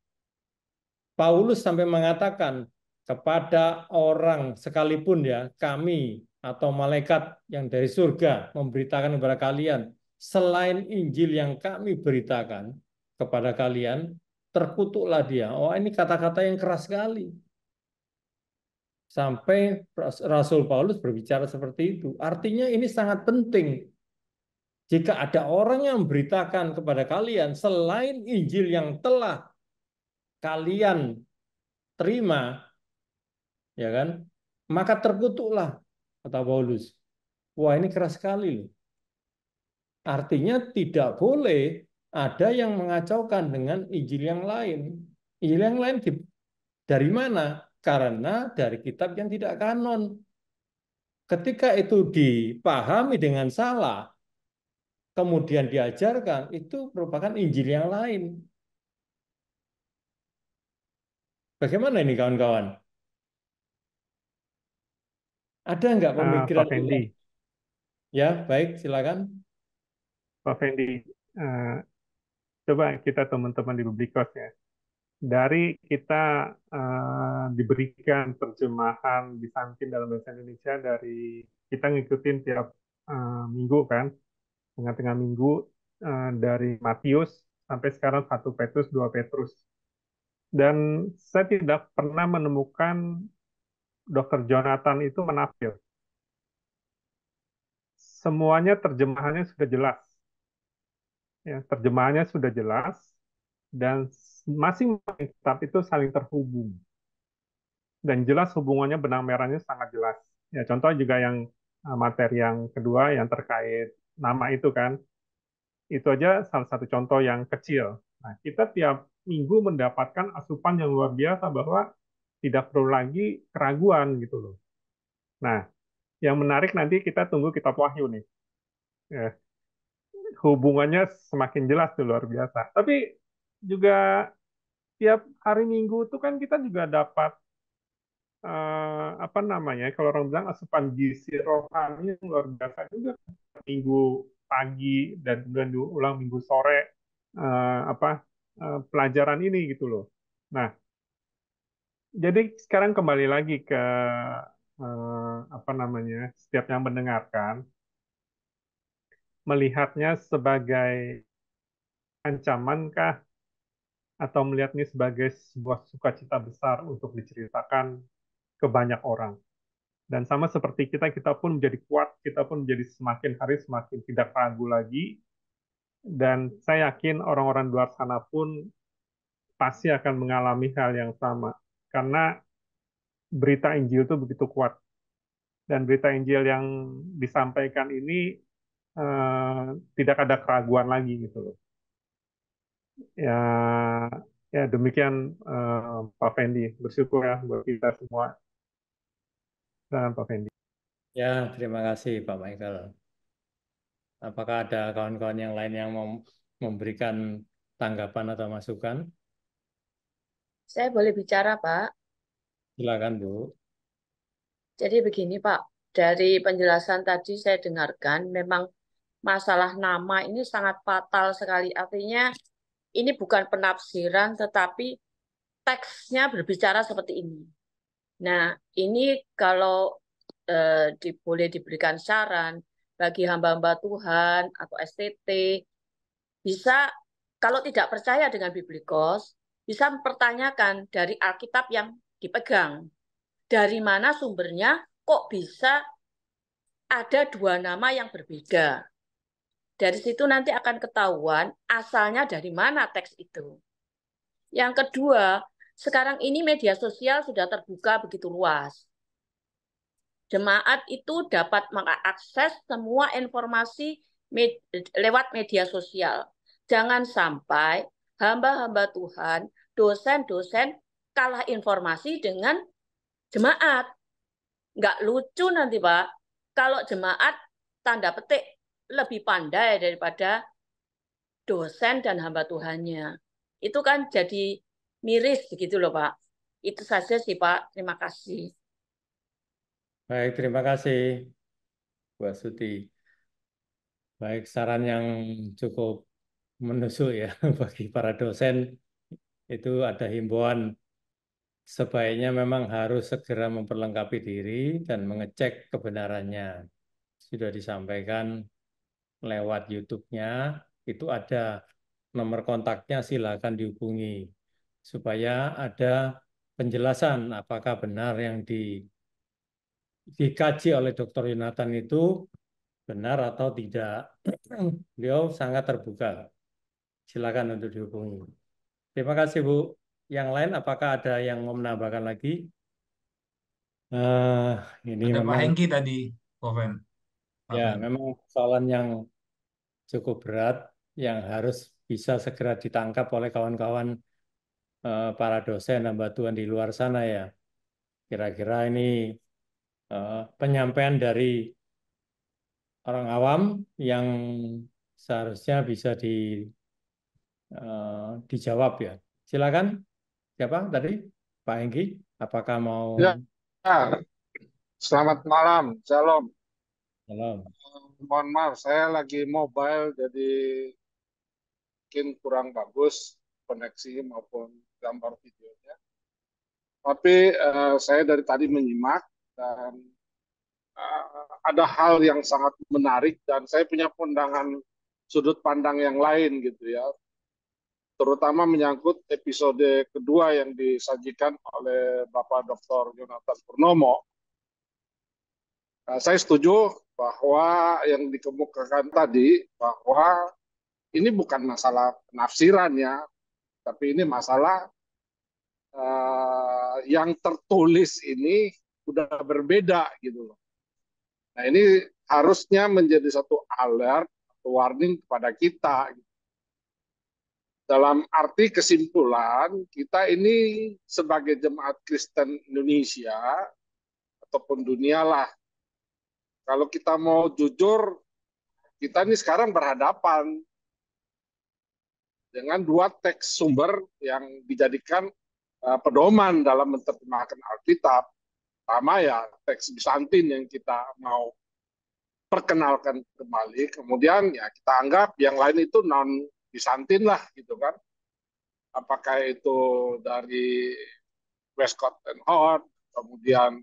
Paulus sampai mengatakan kepada orang sekalipun ya, kami atau malaikat yang dari surga memberitakan kepada kalian, selain Injil yang kami beritakan kepada kalian, terkutuklah dia. Oh, ini kata-kata yang keras sekali. Sampai Rasul Paulus berbicara seperti itu. Artinya ini sangat penting. Jika ada orang yang memberitakan kepada kalian selain Injil yang telah kalian terima, ya kan? Maka terkutuklah, kata Paulus. Wah, ini keras sekali loh. Artinya tidak boleh ada yang mengacaukan dengan Injil yang lain. Injil yang lain dari mana? Karena dari kitab yang tidak kanon. Ketika itu dipahami dengan salah, kemudian diajarkan, itu merupakan Injil yang lain. Bagaimana ini kawan-kawan? Ada nggak pemikiran Pak Fendi, Ya, baik, silakan. Pak Fendi, coba kita teman-teman di Biblikos ya. Dari kita diberikan terjemahan Bizantin dalam bahasa Indonesia, dari kita ngikutin tiap minggu kan, tengah-tengah minggu, dari Matius sampai sekarang 1 Petrus, 2 Petrus. Dan saya tidak pernah menemukan Dr. Jonathan itu menafsir. Semuanya terjemahannya sudah jelas. Ya, terjemahannya sudah jelas dan masing-masing kitab itu saling terhubung. Dan jelas hubungannya benang merahnya sangat jelas. Ya, contoh juga yang materi yang kedua yang terkait nama itu kan. Itu aja salah satu contoh yang kecil. Nah, kita tiap minggu mendapatkan asupan yang luar biasa bahwa tidak perlu lagi keraguan gitu loh. Nah, yang menarik nanti kita tunggu kitab Wahyu nih. Ya, hubungannya semakin jelas tuh luar biasa. Tapi juga tiap hari Minggu itu kan kita juga dapat apa namanya? Kalau orang bilang asupan gizi rohani yang luar biasa juga. Minggu pagi dan kemudian diulang Minggu sore apa pelajaran ini gitu loh. Nah, jadi sekarang kembali lagi ke apa namanya? Setiap yang mendengarkan melihatnya sebagai ancamankah atau melihat ini sebagai sebuah sukacita besar untuk diceritakan ke banyak orang. Dan sama seperti kita pun menjadi kuat, kita pun menjadi semakin hari semakin tidak ragu lagi. Dan saya yakin orang-orang luar sana pun pasti akan mengalami hal yang sama. Karena berita Injil itu begitu kuat. Dan berita Injil yang disampaikan ini tidak ada keraguan lagi gitu loh. Ya, ya demikian Pak Fendi. Bersyukur ya buat kita semua. Silakan Pak Fendi. Ya, terima kasih Pak Michael. Apakah ada kawan-kawan yang lain yang mau memberikan tanggapan atau masukan? Saya boleh bicara, Pak? Silakan, Bu. Jadi begini, Pak. Dari penjelasan tadi saya dengarkan, memang masalah nama ini sangat fatal sekali. Artinya ini bukan penafsiran, tetapi teksnya berbicara seperti ini. Nah, ini kalau boleh diberikan saran bagi hamba-hamba Tuhan atau STT, bisa kalau tidak percaya dengan Biblikos, bisa mempertanyakan dari Alkitab yang dipegang. Dari mana sumbernya, kok bisa ada dua nama yang berbeda. Dari situ nanti akan ketahuan asalnya dari mana teks itu. Yang kedua, sekarang ini media sosial sudah terbuka begitu luas. Jemaat itu dapat mengakses semua informasi lewat media sosial. Jangan sampai hamba-hamba Tuhan, dosen-dosen kalah informasi dengan jemaat. Nggak lucu nanti, Pak. Kalau jemaat, tanda petik, lebih pandai daripada dosen dan hamba Tuhannya. Itu kan jadi miris begitu loh Pak. Itu saja sih Pak. Terima kasih. Baik, terima kasih Bu Astuti. Baik, saran yang cukup menusuk ya bagi para dosen. Itu ada himbauan sebaiknya memang harus segera memperlengkapi diri dan mengecek kebenarannya. Sudah disampaikan lewat YouTube-nya, itu ada nomor kontaknya, silakan dihubungi supaya ada penjelasan apakah benar yang dikaji oleh Dr. Yonatan itu benar atau tidak. Beliau sangat terbuka. Silakan untuk dihubungi. Terima kasih Bu. Yang lain apakah ada yang mau menambahkan lagi? Eh, ini Ada Pak memang Hengki tadi, Koven. Pak ya Fen. memang persoalan yang cukup berat yang harus bisa segera ditangkap oleh kawan-kawan para dosen dan bantuan di luar sana ya. Kira-kira ini penyampaian dari orang awam yang seharusnya bisa dijawab ya. Silakan. Siapa tadi? Pak Hengki, apakah mau? Ya, selamat malam, Shalom. Salam. Mohon maaf, saya lagi mobile, jadi mungkin kurang bagus koneksi maupun gambar videonya. Tapi saya dari tadi menyimak dan ada hal yang sangat menarik dan saya punya pandangan sudut pandang yang lain gitu ya. Terutama menyangkut episode kedua yang disajikan oleh Bapak Dr. Yonatan Purnomo. Saya setuju bahwa yang dikemukakan tadi bahwa ini bukan masalah penafsiran ya, tapi ini masalah yang tertulis ini udah berbeda gitu loh. Nah ini harusnya menjadi satu alert atau warning kepada kita. Dalam arti kesimpulan, kita ini sebagai jemaat Kristen Indonesia ataupun dunia lah, kalau kita mau jujur, kita ini sekarang berhadapan dengan dua teks sumber yang dijadikan pedoman dalam menerjemahkan Alkitab. Pertama ya teks Bizantin yang kita mau perkenalkan kembali, kemudian ya kita anggap yang lain itu non Bizantin lah gitu kan. Apakah itu dari Westcott and Hort, kemudian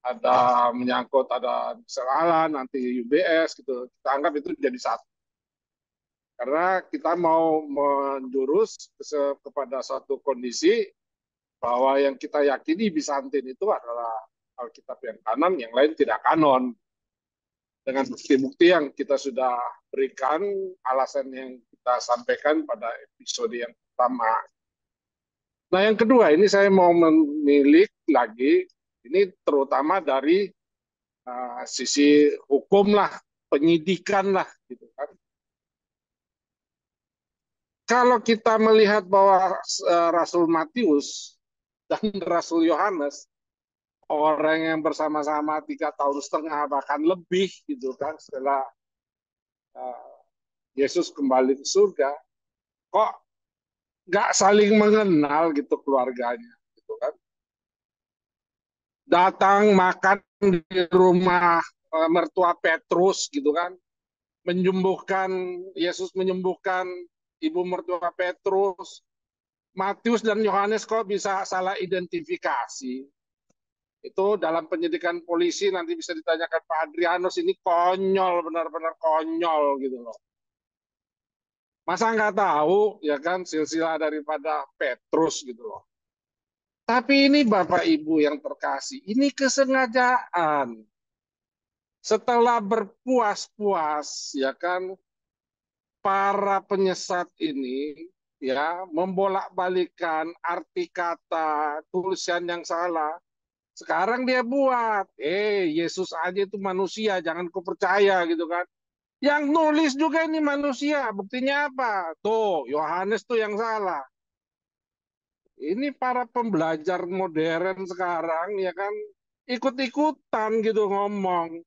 ada menyangkut ada Serala, nanti UBS gitu. Kita anggap itu jadi satu. Karena kita mau menjurus kepada satu kondisi bahwa yang kita yakini Bizantin itu adalah Alkitab yang kanon, yang lain tidak kanon. Dengan bukti-bukti yang kita sudah berikan, alasan yang kita sampaikan pada episode yang pertama. Nah yang kedua, ini saya mau menilik lagi, ini terutama dari sisi hukum lah, penyidikan lah, gitu kan. Kalau kita melihat bahwa Rasul Matius dan Rasul Yohanes, orang yang bersama-sama 3,5 tahun bahkan lebih gitu kan setelah Yesus kembali ke surga, kok nggak saling mengenal gitu keluarganya gitu kan. Datang makan di rumah mertua Petrus gitu kan, Yesus menyembuhkan ibu mertua Petrus. Matius dan Yohanes kok bisa salah identifikasi? Itu dalam penyidikan polisi nanti bisa ditanyakan Pak Adrianus, ini konyol, benar-benar konyol gitu loh. Masa nggak tahu ya kan silsilah daripada Petrus gitu loh. Tapi ini Bapak Ibu yang terkasih, ini kesengajaan. Setelah berpuas-puas ya kan para penyesat ini ya membolak-balikan arti kata, tulisan yang salah. Sekarang dia buat, Yesus aja itu manusia, jangan kau percaya gitu kan. Yang nulis juga ini manusia, buktinya apa? Tuh, Yohanes tuh yang salah. Ini para pembelajar modern sekarang ya kan ikut-ikutan gitu ngomong.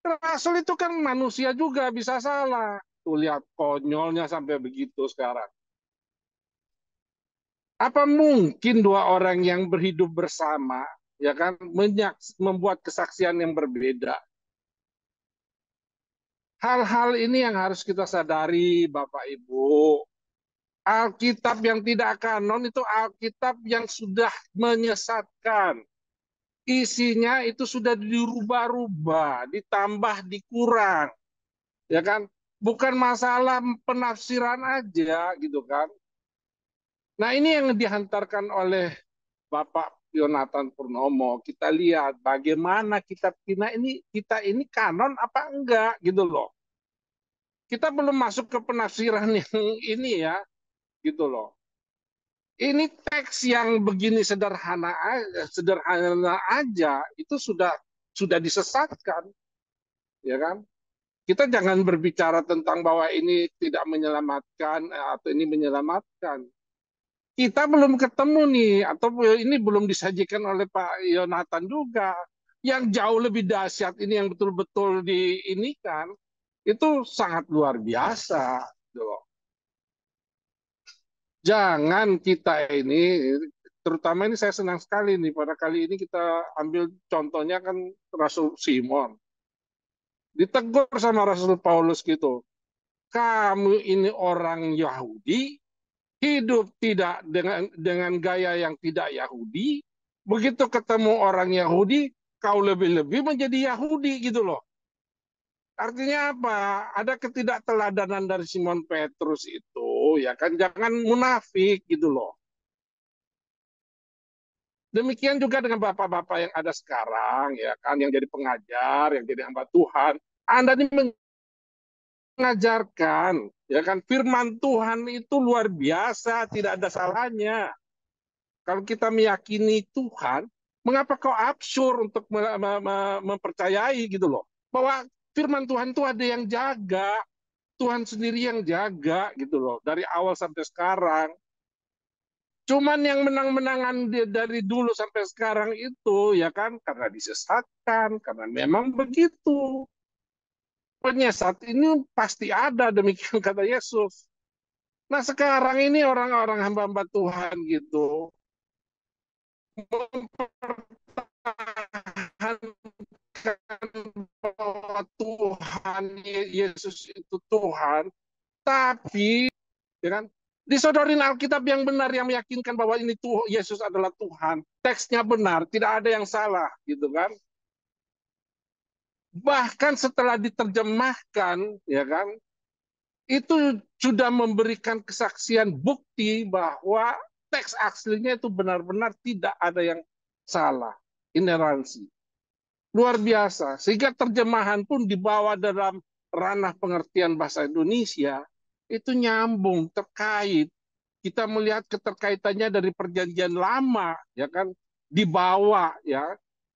Rasul itu kan manusia juga bisa salah. Tuh lihat konyolnya sampai begitu sekarang. Apa mungkin dua orang yang berhidup bersama, ya kan, membuat kesaksian yang berbeda? Hal-hal ini yang harus kita sadari, Bapak Ibu. Alkitab yang tidak kanon itu Alkitab yang sudah menyesatkan. Isinya itu sudah dirubah-rubah, ditambah, dikurang. Ya kan? Bukan masalah penafsiran aja gitu kan. Nah, ini yang dihantarkan oleh Bapak Yonatan Purnomo. Kita lihat bagaimana kita ini kanon apa enggak gitu loh. Kita belum masuk ke penafsiran yang ini ya, gitu loh. Ini teks yang begini sederhana aja itu sudah disesatkan, ya kan? Kita jangan berbicara tentang bahwa ini tidak menyelamatkan atau ini menyelamatkan. Kita belum ketemu nih, atau ini belum disajikan oleh Pak Yonatan juga. Yang jauh lebih dahsyat ini yang betul-betul diinikan, itu sangat luar biasa. Jangan kita ini, terutama ini saya senang sekali nih, pada kali ini kita ambil contohnya kan Rasul Simon. Ditegur sama Rasul Paulus gitu, kamu ini orang Yahudi, hidup tidak dengan gaya yang tidak Yahudi, begitu ketemu orang Yahudi, kau lebih-lebih menjadi Yahudi gitu loh. Artinya apa? Ada ketidakteladanan dari Simon Petrus itu, ya kan? Jangan munafik gitu loh. Demikian juga dengan bapak-bapak yang ada sekarang, ya kan? Yang jadi pengajar, yang jadi hamba Tuhan. Anda ini mengajarkan, ya kan? Firman Tuhan itu luar biasa, tidak ada salahnya. Kalau kita meyakini Tuhan, mengapa kau absurd untuk mempercayai gitu loh? Bahwa firman Tuhan itu ada yang jaga, Tuhan sendiri yang jaga gitu loh, dari awal sampai sekarang. Cuman yang menang-menangan dari dulu sampai sekarang itu ya kan karena disesatkan, karena memang begitu. Penyesat ini pasti ada, demikian kata Yesus. Nah sekarang ini orang-orang hamba-hamba Tuhan gitu mempertahankan bahwa Tuhan Yesus itu Tuhan, tapi ya kan disodorin Alkitab yang benar yang meyakinkan bahwa ini tuh Yesus adalah Tuhan, teksnya benar, tidak ada yang salah gitu kan. Bahkan setelah diterjemahkan ya kan itu sudah memberikan kesaksian bukti bahwa teks aslinya itu benar-benar tidak ada yang salah, ineransi. Luar biasa, sehingga terjemahan pun dibawa dalam ranah pengertian bahasa Indonesia, itu nyambung, terkait. Kita melihat keterkaitannya dari perjanjian lama, ya kan, dibawa, ya.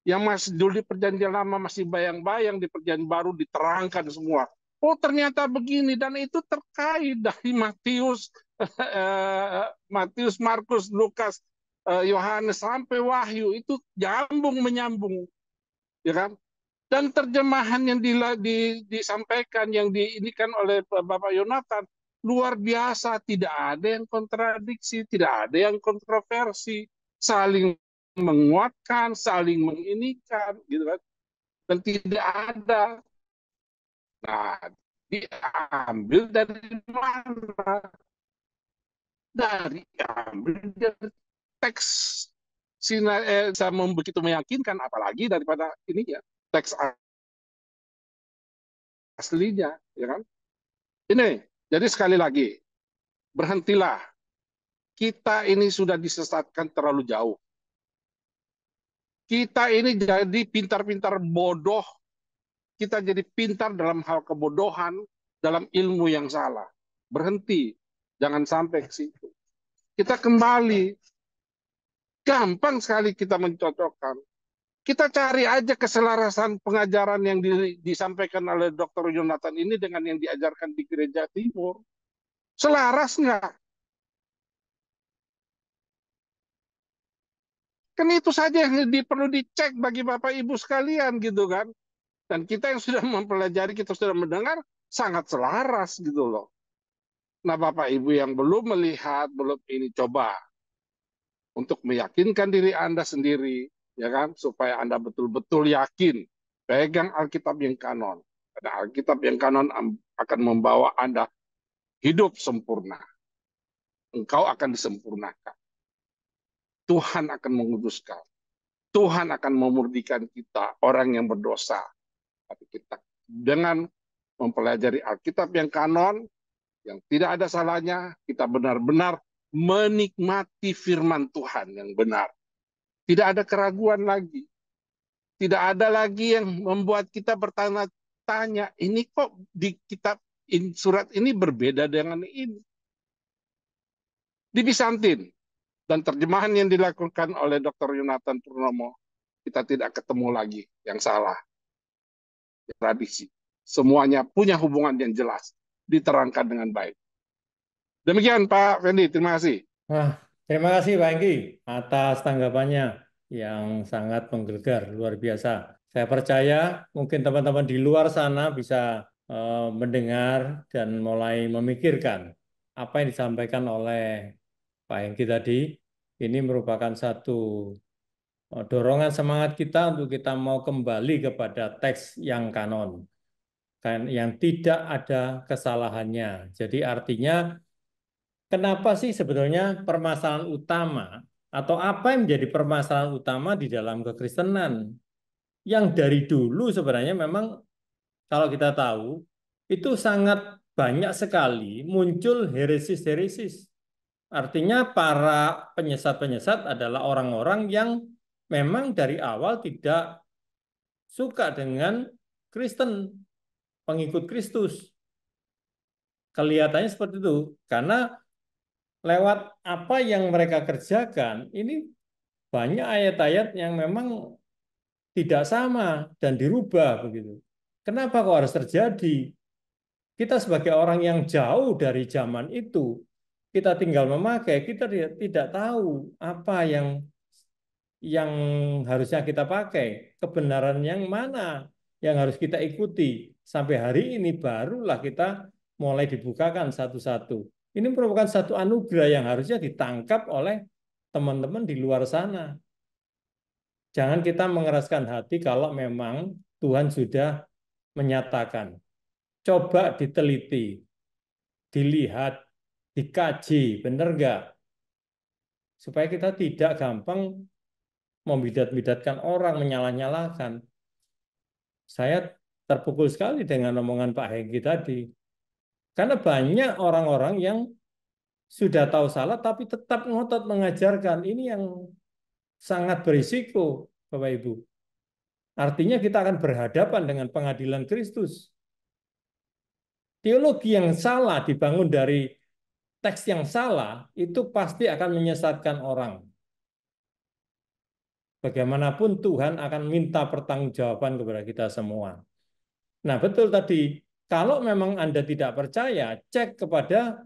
Yang masih dulu di perjanjian lama masih bayang-bayang, di perjanjian baru diterangkan semua. Oh ternyata begini, dan itu terkait dari Matius, Markus, Lukas, Yohanes, sampai Wahyu, itu menyambung. Ya kan? Dan terjemahan yang disampaikan, yang diinikan oleh Bapak Yonatan, luar biasa, tidak ada yang kontradiksi, tidak ada yang kontroversi, saling menguatkan, saling menginikan, gitu kan? Dan tidak ada. Nah, diambil dari mana? Diambil dari teks begitu meyakinkan, apalagi daripada ini ya teks aslinya, ya kan? Ini, jadi sekali lagi, berhentilah. Kita ini sudah disesatkan terlalu jauh. Kita ini jadi pintar-pintar bodoh. Kita jadi pintar dalam hal kebodohan, dalam ilmu yang salah. Berhenti, jangan sampai ke situ. Kita kembali. Gampang sekali kita mencocokkan. Kita cari aja keselarasan pengajaran yang disampaikan oleh Dr. Yonatan ini dengan yang diajarkan di Gereja Timur. Selaras nggak? Kan itu saja yang perlu dicek bagi Bapak Ibu sekalian gitu kan. Dan kita yang sudah mempelajari, kita sudah mendengar, sangat selaras gitu loh. Nah Bapak Ibu yang belum melihat, belum ini, coba untuk meyakinkan diri Anda sendiri, ya kan, supaya Anda betul-betul yakin pegang Alkitab yang kanon. Karena Alkitab yang kanon akan membawa Anda hidup sempurna. Engkau akan disempurnakan. Tuhan akan menguduskan. Tuhan akan memurnikan kita, orang yang berdosa. Tapi kita dengan mempelajari Alkitab yang kanon, yang tidak ada salahnya, kita benar-benar menikmati firman Tuhan yang benar. Tidak ada keraguan lagi. Tidak ada lagi yang membuat kita bertanya-tanya, ini kok di kitab surat ini berbeda dengan ini. Di Bizantin dan terjemahan yang dilakukan oleh Dr. Yonatan Purnomo, kita tidak ketemu lagi yang salah. Tradisi. Semuanya punya hubungan yang jelas, diterangkan dengan baik. Demikian Pak Fendi, terima kasih. Terima kasih Pak Engki atas tanggapannya yang sangat menggelegar, luar biasa. Saya percaya mungkin teman-teman di luar sana bisa mendengar dan mulai memikirkan apa yang disampaikan oleh Pak Engki tadi. Ini merupakan satu dorongan semangat kita untuk kita mau kembali kepada teks yang kanon, yang tidak ada kesalahannya. Jadi artinya, kenapa sih sebetulnya permasalahan utama atau apa yang menjadi permasalahan utama di dalam kekristenan yang dari dulu sebenarnya memang kalau kita tahu itu sangat banyak sekali muncul heresis-heresis. Artinya para penyesat-penyesat adalah orang-orang yang memang dari awal tidak suka dengan Kristen, pengikut Kristus. Kelihatannya seperti itu karena lewat apa yang mereka kerjakan, ini banyak ayat-ayat yang memang tidak sama dan dirubah begitu. Kenapa kok harus terjadi? Kita sebagai orang yang jauh dari zaman itu, kita tinggal memakai, kita tidak tahu apa yang harusnya kita pakai, kebenaran yang mana yang harus kita ikuti. Sampai hari ini barulah kita mulai dibukakan satu-satu. Ini merupakan satu anugerah yang harusnya ditangkap oleh teman-teman di luar sana. Jangan kita mengeraskan hati kalau memang Tuhan sudah menyatakan. Coba diteliti, dilihat, dikaji, benar nggak? Supaya kita tidak gampang membidat-bidatkan orang, menyalah-nyalahkan. Saya terpukul sekali dengan omongan Pak Hengki tadi. Karena banyak orang-orang yang sudah tahu salah tapi tetap ngotot mengajarkan. Ini yang sangat berisiko, Bapak Ibu. Artinya kita akan berhadapan dengan pengadilan Kristus. Teologi yang salah dibangun dari teks yang salah itu pasti akan menyesatkan orang. Bagaimanapun Tuhan akan minta pertanggungjawaban kepada kita semua. Nah, betul tadi, kalau memang Anda tidak percaya, cek kepada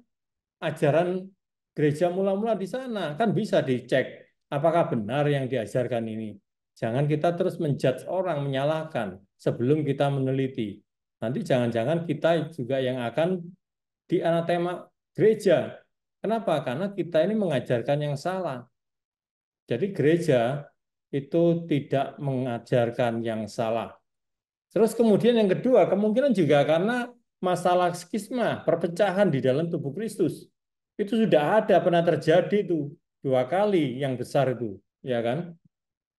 ajaran gereja mula-mula di sana. Kan bisa dicek apakah benar yang diajarkan ini. Jangan kita terus menjudge orang, menyalahkan sebelum kita meneliti. Nanti jangan-jangan kita juga yang akan dianatema gereja. Kenapa? Karena kita ini mengajarkan yang salah. Jadi gereja itu tidak mengajarkan yang salah. Terus kemudian yang kedua, kemungkinan juga karena masalah skisma, perpecahan di dalam tubuh Kristus. Itu sudah ada, pernah terjadi itu 2 kali yang besar itu, ya kan?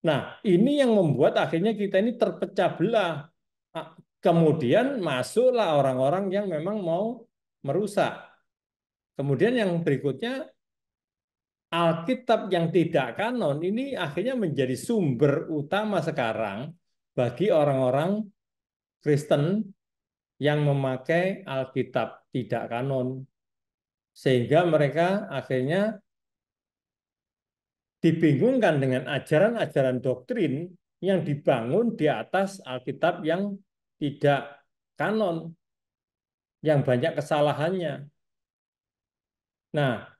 Nah, ini yang membuat akhirnya kita ini terpecah belah. Kemudian masuklah orang-orang yang memang mau merusak. Kemudian yang berikutnya, Alkitab yang tidak kanon ini akhirnya menjadi sumber utama sekarang bagi orang-orang Kristen yang memakai Alkitab tidak kanon. Sehingga mereka akhirnya dibingungkan dengan ajaran-ajaran doktrin yang dibangun di atas Alkitab yang tidak kanon, yang banyak kesalahannya. Nah,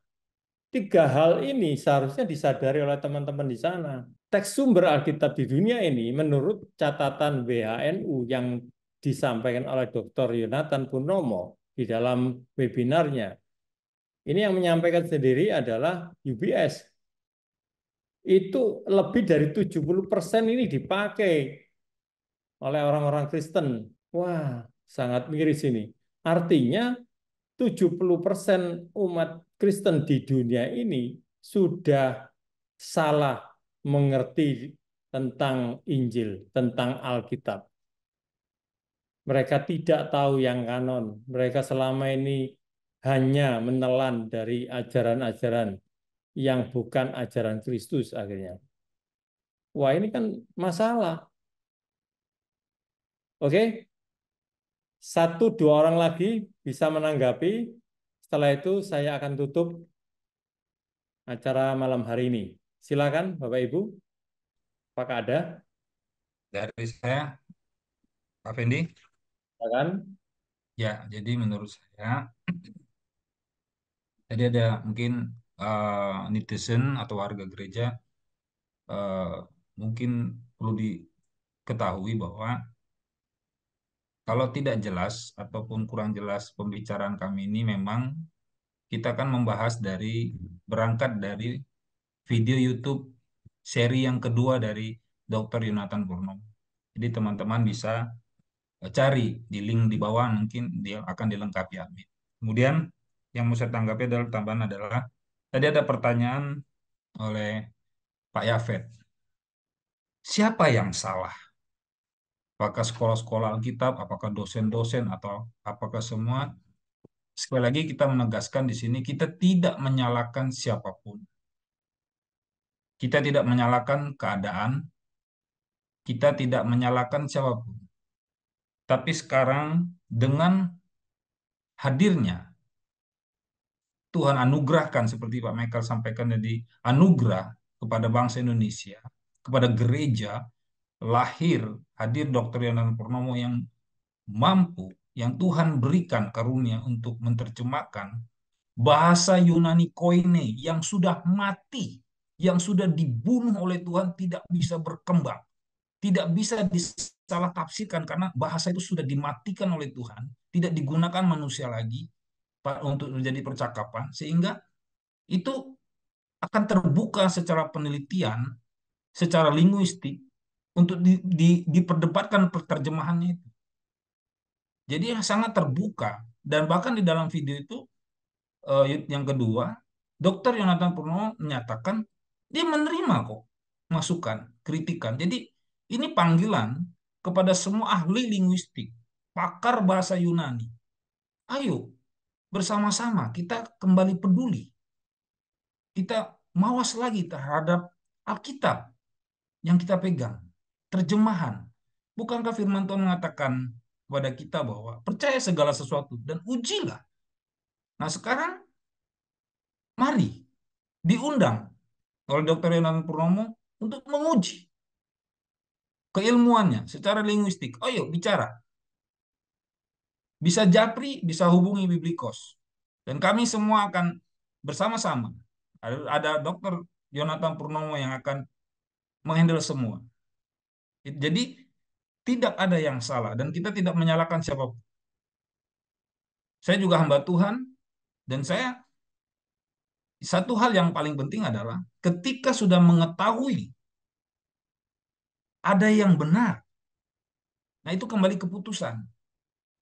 3 hal ini seharusnya disadari oleh teman-teman di sana. Teks sumber Alkitab di dunia ini, menurut catatan WHNU yang disampaikan oleh Dr. Yonatan Purnomo di dalam webinarnya, ini yang menyampaikan sendiri adalah UBS. itu lebih dari 70% ini dipakai oleh orang-orang Kristen. Wah, sangat miris ini. Artinya 70% umat Kristen di dunia ini sudah salah mengerti tentang Injil, tentang Alkitab. Mereka tidak tahu yang kanon. Mereka selama ini hanya menelan dari ajaran-ajaran yang bukan ajaran Kristus akhirnya. Wah, ini kan masalah. Oke, 1-2 orang lagi bisa menanggapi. Setelah itu saya akan tutup acara malam hari ini. Silakan Bapak Ibu. Apakah ada? Dari saya, Pak Fendi. Silakan. Ya, jadi menurut saya, tadi ada mungkin netizen atau warga gereja mungkin perlu diketahui bahwa kalau tidak jelas ataupun kurang jelas pembicaraan kami ini, memang kita akan membahas berangkat dari video YouTube seri yang kedua dari Dr. Yonatan Purnomo. Jadi teman-teman bisa cari di link di bawah, mungkin dia akan dilengkapi admin. Kemudian yang mau saya tanggapi adalah tambahan adalah tadi ada pertanyaan oleh Pak Yafet. Siapa yang salah? Apakah sekolah-sekolah Alkitab, apakah dosen-dosen, atau apakah semua? Sekali lagi kita menegaskan di sini, kita tidak menyalahkan siapapun. Kita tidak menyalahkan keadaan, kita tidak menyalahkan siapapun. Tapi sekarang dengan hadirnya Tuhan anugerahkan, seperti Pak Michael sampaikan tadi, anugerah kepada bangsa Indonesia, kepada gereja, hadir Dr. Yonatan Purnomo yang mampu, yang Tuhan berikan karunia untuk menerjemahkan bahasa Yunani Koine yang sudah mati, yang sudah dibunuh oleh Tuhan, tidak bisa berkembang, tidak bisa disalah tafsirkan karena bahasa itu sudah dimatikan oleh Tuhan, tidak digunakan manusia lagi untuk menjadi percakapan, sehingga itu akan terbuka secara penelitian, secara linguistik, untuk diperdebatkan terjemahannya itu. Jadi sangat terbuka. Dan bahkan di dalam video itu, yang kedua, Dr. Yonatan Purnomo menyatakan dia menerima kok masukan, kritikan. Jadi ini panggilan kepada semua ahli linguistik, pakar bahasa Yunani. Ayo, bersama-sama kita kembali peduli. Kita mawas lagi terhadap Alkitab yang kita pegang, terjemahan. Bukankah firman Tuhan mengatakan kepada kita bahwa percaya segala sesuatu dan ujilah. Nah sekarang mari diundang oleh Dr. Yonatan Purnomo untuk menguji keilmuannya secara linguistik. Ayo bicara. Bisa japri, bisa hubungi Biblikos. Dan kami semua akan bersama-sama. Ada Dr. Yonatan Purnomo yang akan menghandle semua. Jadi tidak ada yang salah dan kita tidak menyalahkan siapapun. Saya juga hamba Tuhan dan satu hal yang paling penting adalah ketika sudah mengetahui ada yang benar, nah itu kembali keputusan.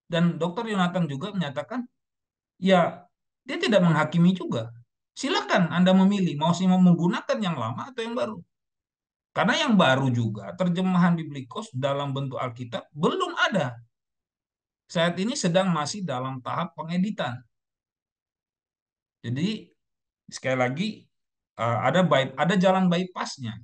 Dan Dr. Yonatan juga menyatakan, ya dia tidak menghakimi juga. Silakan Anda memilih mau menggunakan yang lama atau yang baru. Karena yang baru juga terjemahan Biblikos dalam bentuk Alkitab belum ada. Saat ini sedang masih dalam tahap pengeditan. Jadi sekali lagi ada jalan bypassnya.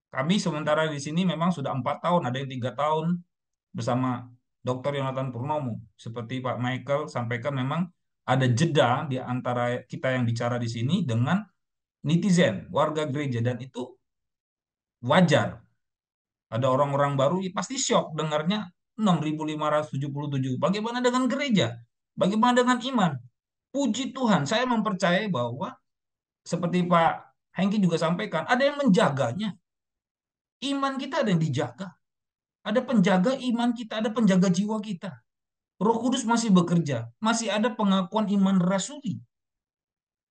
Kami sementara di sini memang sudah 4 tahun, ada yang 3 tahun bersama Dr. Yonatan Purnomo. Seperti Pak Michael sampaikan, memang ada jeda di antara kita yang bicara di sini dengan netizen, warga gereja, dan itu wajar. Ada orang-orang baru pasti syok dengarnya 6.577. Bagaimana dengan gereja? Bagaimana dengan iman? Puji Tuhan, saya mempercayai bahwa seperti Pak Hengki juga sampaikan, ada yang menjaganya. Iman kita ada yang dijaga. Ada penjaga iman kita, ada penjaga jiwa kita. Roh Kudus masih bekerja, masih ada pengakuan iman rasuli.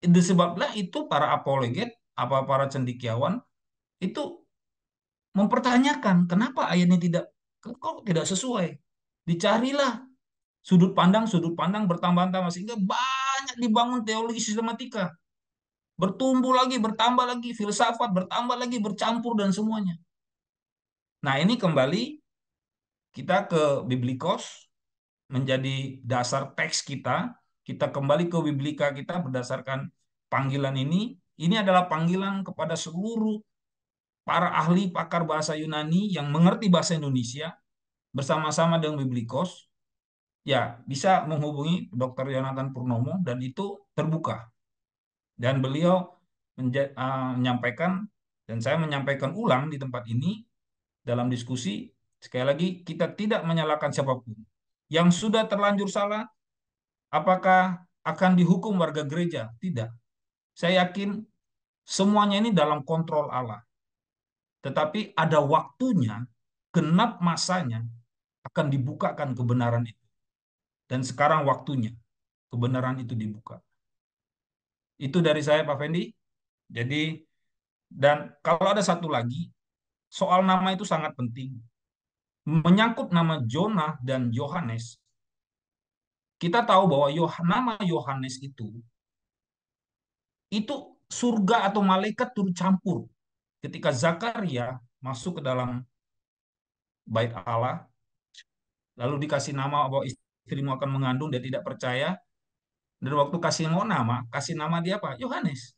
Sebablah itu para apoleget, para cendekiawan itu mempertanyakan kenapa ayatnya kok tidak sesuai. Dicarilah sudut pandang bertambah-tambah sehingga banyak dibangun teologi sistematika. Bertumbuh lagi, bertambah lagi, filsafat bertambah lagi, bercampur dan semuanya. Nah, ini kembali kita ke Biblikos menjadi dasar teks kita. Kita kembali ke Biblika kita berdasarkan panggilan ini. Ini adalah panggilan kepada seluruh para ahli pakar bahasa Yunani yang mengerti bahasa Indonesia bersama-sama dengan Biblikos. Ya, bisa menghubungi Dr. Yonatan Purnomo dan itu terbuka. Dan beliau menyampaikan, dan saya menyampaikan ulang di tempat ini dalam diskusi, sekali lagi kita tidak menyalahkan siapapun. Yang sudah terlanjur salah, apakah akan dihukum warga gereja? Tidak. Saya yakin semuanya ini dalam kontrol Allah. Tetapi ada waktunya, genap masanya, akan dibukakan kebenaran itu. Dan sekarang waktunya kebenaran itu dibuka. Itu dari saya, Pak Fendi. Jadi, dan kalau ada satu lagi, soal nama itu sangat penting. Menyangkut nama Jonah dan Yohanes, kita tahu bahwa nama Yohanes itu surga atau malaikat turut campur. Ketika Zakaria masuk ke dalam bait Allah, lalu dikasih nama bahwa istrimu akan mengandung, dia tidak percaya. Dan waktu kasih nama dia apa? Yohanes.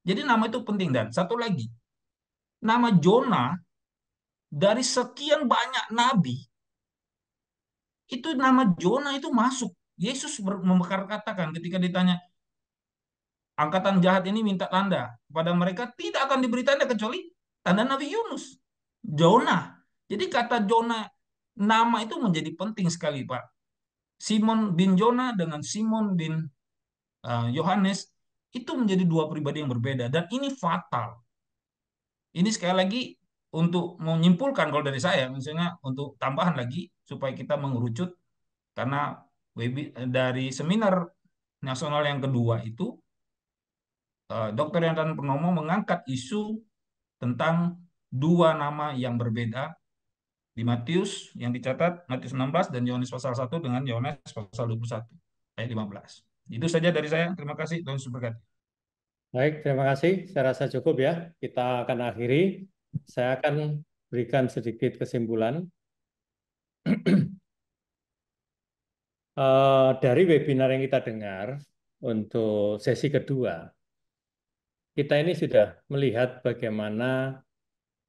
Jadi nama itu penting. Dan satu lagi, nama Jonah dari sekian banyak nabi, itu nama Jonah itu masuk. Yesus katakan ketika ditanya, angkatan jahat ini minta tanda kepada mereka, tidak akan diberi tanda kecuali tanda Nabi Yunus. Jonah. Jadi kata Jonah, nama itu menjadi penting sekali, Pak. Simon bin Jonah dengan Simon bin Yohanes itu menjadi dua pribadi yang berbeda dan ini fatal. Ini sekali lagi untuk menyimpulkan kalau dari saya, misalnya untuk tambahan lagi supaya kita mengerucut, karena dari seminar nasional yang kedua itu Dr. Yonatan Purnomo mengangkat isu tentang dua nama yang berbeda di Matius yang dicatat Matius 16 dan Yohanes pasal 1 dengan Yohanes pasal 21 ayat 15. Itu saja dari saya. Terima kasih. Tuhan Yesus berkati. Baik, terima kasih. Saya rasa cukup ya. Kita akan akhiri. Saya akan berikan sedikit kesimpulan. Dari webinar yang kita dengar untuk sesi kedua, kita ini sudah melihat bagaimana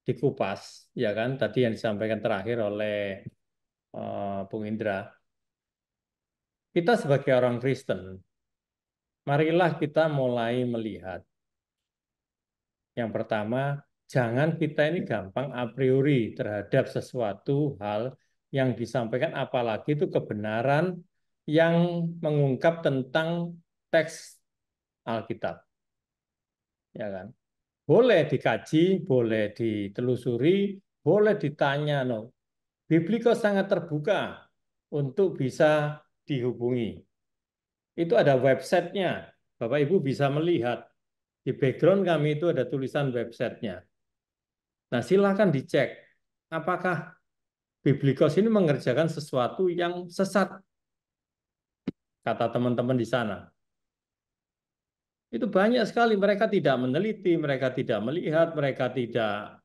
dikupas, ya kan, tadi yang disampaikan terakhir oleh Bung Indra. Kita sebagai orang Kristen, marilah kita mulai melihat. Yang pertama, jangan kita ini gampang a priori terhadap sesuatu hal yang disampaikan, apalagi itu kebenaran yang mengungkap tentang teks Alkitab. Ya kan? Boleh dikaji, boleh ditelusuri, boleh ditanya. No. Biblikos sangat terbuka untuk bisa dihubungi. Itu ada websitenya. Bapak Ibu bisa melihat. Di background kami itu ada tulisan websitenya. Nah, silakan dicek. Apakah Biblikos ini mengerjakan sesuatu yang sesat? Kata teman-teman di sana. Itu banyak sekali. Mereka tidak meneliti, mereka tidak melihat, mereka tidak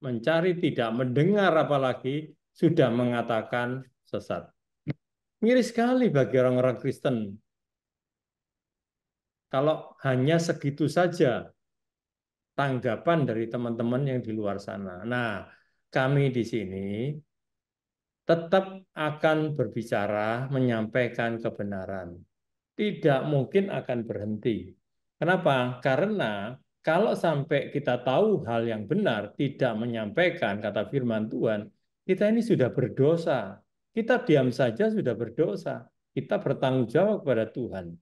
mencari, tidak mendengar, apalagi sudah mengatakan sesat. Miris sekali bagi orang-orang Kristen. Kalau hanya segitu saja tanggapan dari teman-teman yang di luar sana. Nah, kami di sini tetap akan berbicara, menyampaikan kebenaran. Tidak mungkin akan berhenti. Kenapa? Karena kalau sampai kita tahu hal yang benar, tidak menyampaikan kata firman Tuhan, kita ini sudah berdosa. Kita diam saja sudah berdosa. Kita bertanggung jawab kepada Tuhan.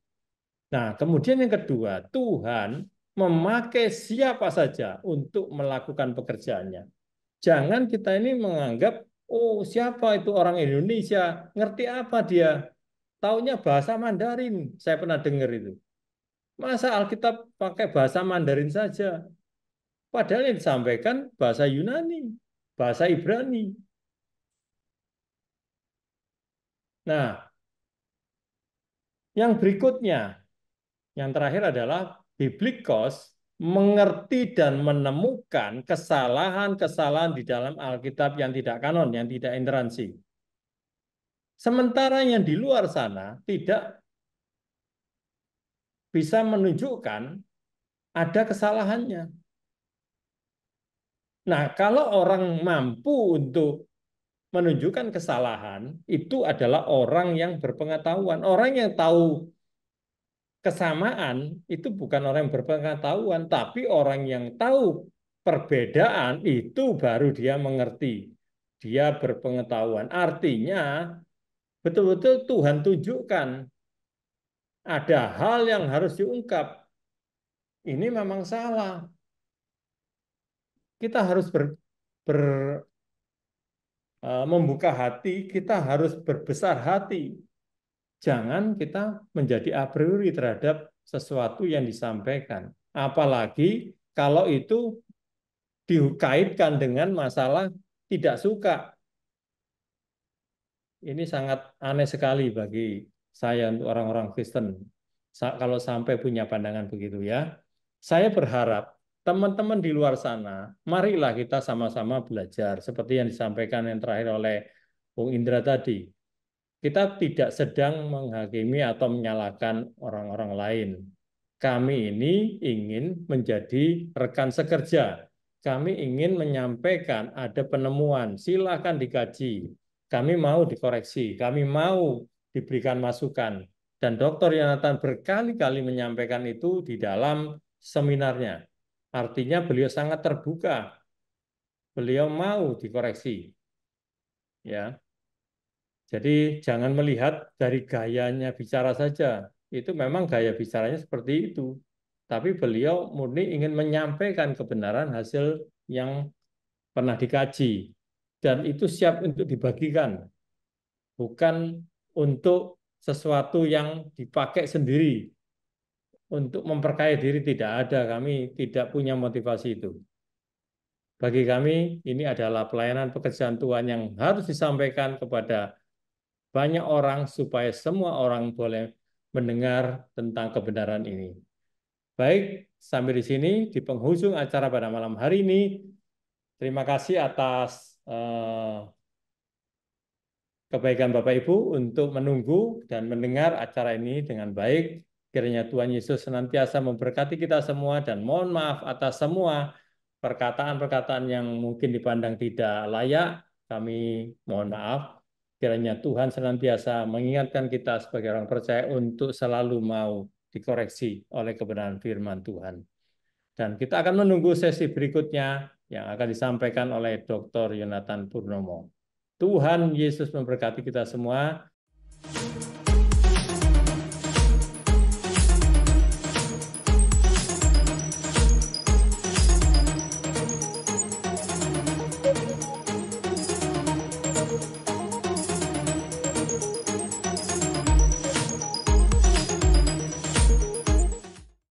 Nah, kemudian yang kedua, Tuhan memakai siapa saja untuk melakukan pekerjaannya. Jangan kita ini menganggap, oh siapa itu orang Indonesia, ngerti apa dia? Taunya bahasa Mandarin, saya pernah dengar itu. Masa Alkitab pakai bahasa Mandarin saja? Padahal yang disampaikan bahasa Yunani, bahasa Ibrani. Nah, yang berikutnya, yang terakhir adalah biblikos mengerti dan menemukan kesalahan-kesalahan di dalam Alkitab yang tidak kanon, yang tidak intoleransi. Sementara yang di luar sana tidak bisa menunjukkan ada kesalahannya. Nah, kalau orang mampu untuk menunjukkan kesalahan, itu adalah orang yang berpengetahuan. Orang yang tahu kesamaan itu bukan orang yang berpengetahuan, tapi orang yang tahu perbedaan itu baru dia mengerti. Dia berpengetahuan. Artinya, betul-betul Tuhan tunjukkan ada hal yang harus diungkap. Ini memang salah. Kita harus membuka hati, kita harus berbesar hati. Jangan kita menjadi a priori terhadap sesuatu yang disampaikan. Apalagi kalau itu dikaitkan dengan masalah tidak suka. Ini sangat aneh sekali bagi saya untuk orang-orang Kristen. Kalau sampai punya pandangan begitu ya. Saya berharap teman-teman di luar sana, marilah kita sama-sama belajar seperti yang disampaikan yang terakhir oleh Bung Indra tadi. Kita tidak sedang menghakimi atau menyalahkan orang-orang lain. Kami ini ingin menjadi rekan sekerja. Kami ingin menyampaikan ada penemuan, silakan dikaji. Kami mau dikoreksi, kami mau diberikan masukan. Dan Dr. Yonatan berkali-kali menyampaikan itu di dalam seminarnya. Artinya beliau sangat terbuka. Beliau mau dikoreksi. Ya. Jadi jangan melihat dari gayanya bicara saja. Itu memang gaya bicaranya seperti itu. Tapi beliau murni ingin menyampaikan kebenaran hasil yang pernah dikaji. Dan itu siap untuk dibagikan. Bukan untuk sesuatu yang dipakai sendiri. Untuk memperkaya diri tidak ada. Kami tidak punya motivasi itu. Bagi kami ini adalah pelayanan pekerjaan Tuhan yang harus disampaikan kepada banyak orang supaya semua orang boleh mendengar tentang kebenaran ini. Baik, sampai di sini di penghujung acara pada malam hari ini. Terima kasih atas kebaikan Bapak Ibu untuk menunggu dan mendengar acara ini dengan baik. Kiranya Tuhan Yesus senantiasa memberkati kita semua dan mohon maaf atas semua perkataan-perkataan yang mungkin dipandang tidak layak. Kami mohon maaf. Kiranya Tuhan senantiasa mengingatkan kita sebagai orang percaya untuk selalu mau dikoreksi oleh kebenaran firman Tuhan. Dan kita akan menunggu sesi berikutnya yang akan disampaikan oleh Dr. Yonatan Purnomo. Tuhan Yesus memberkati kita semua.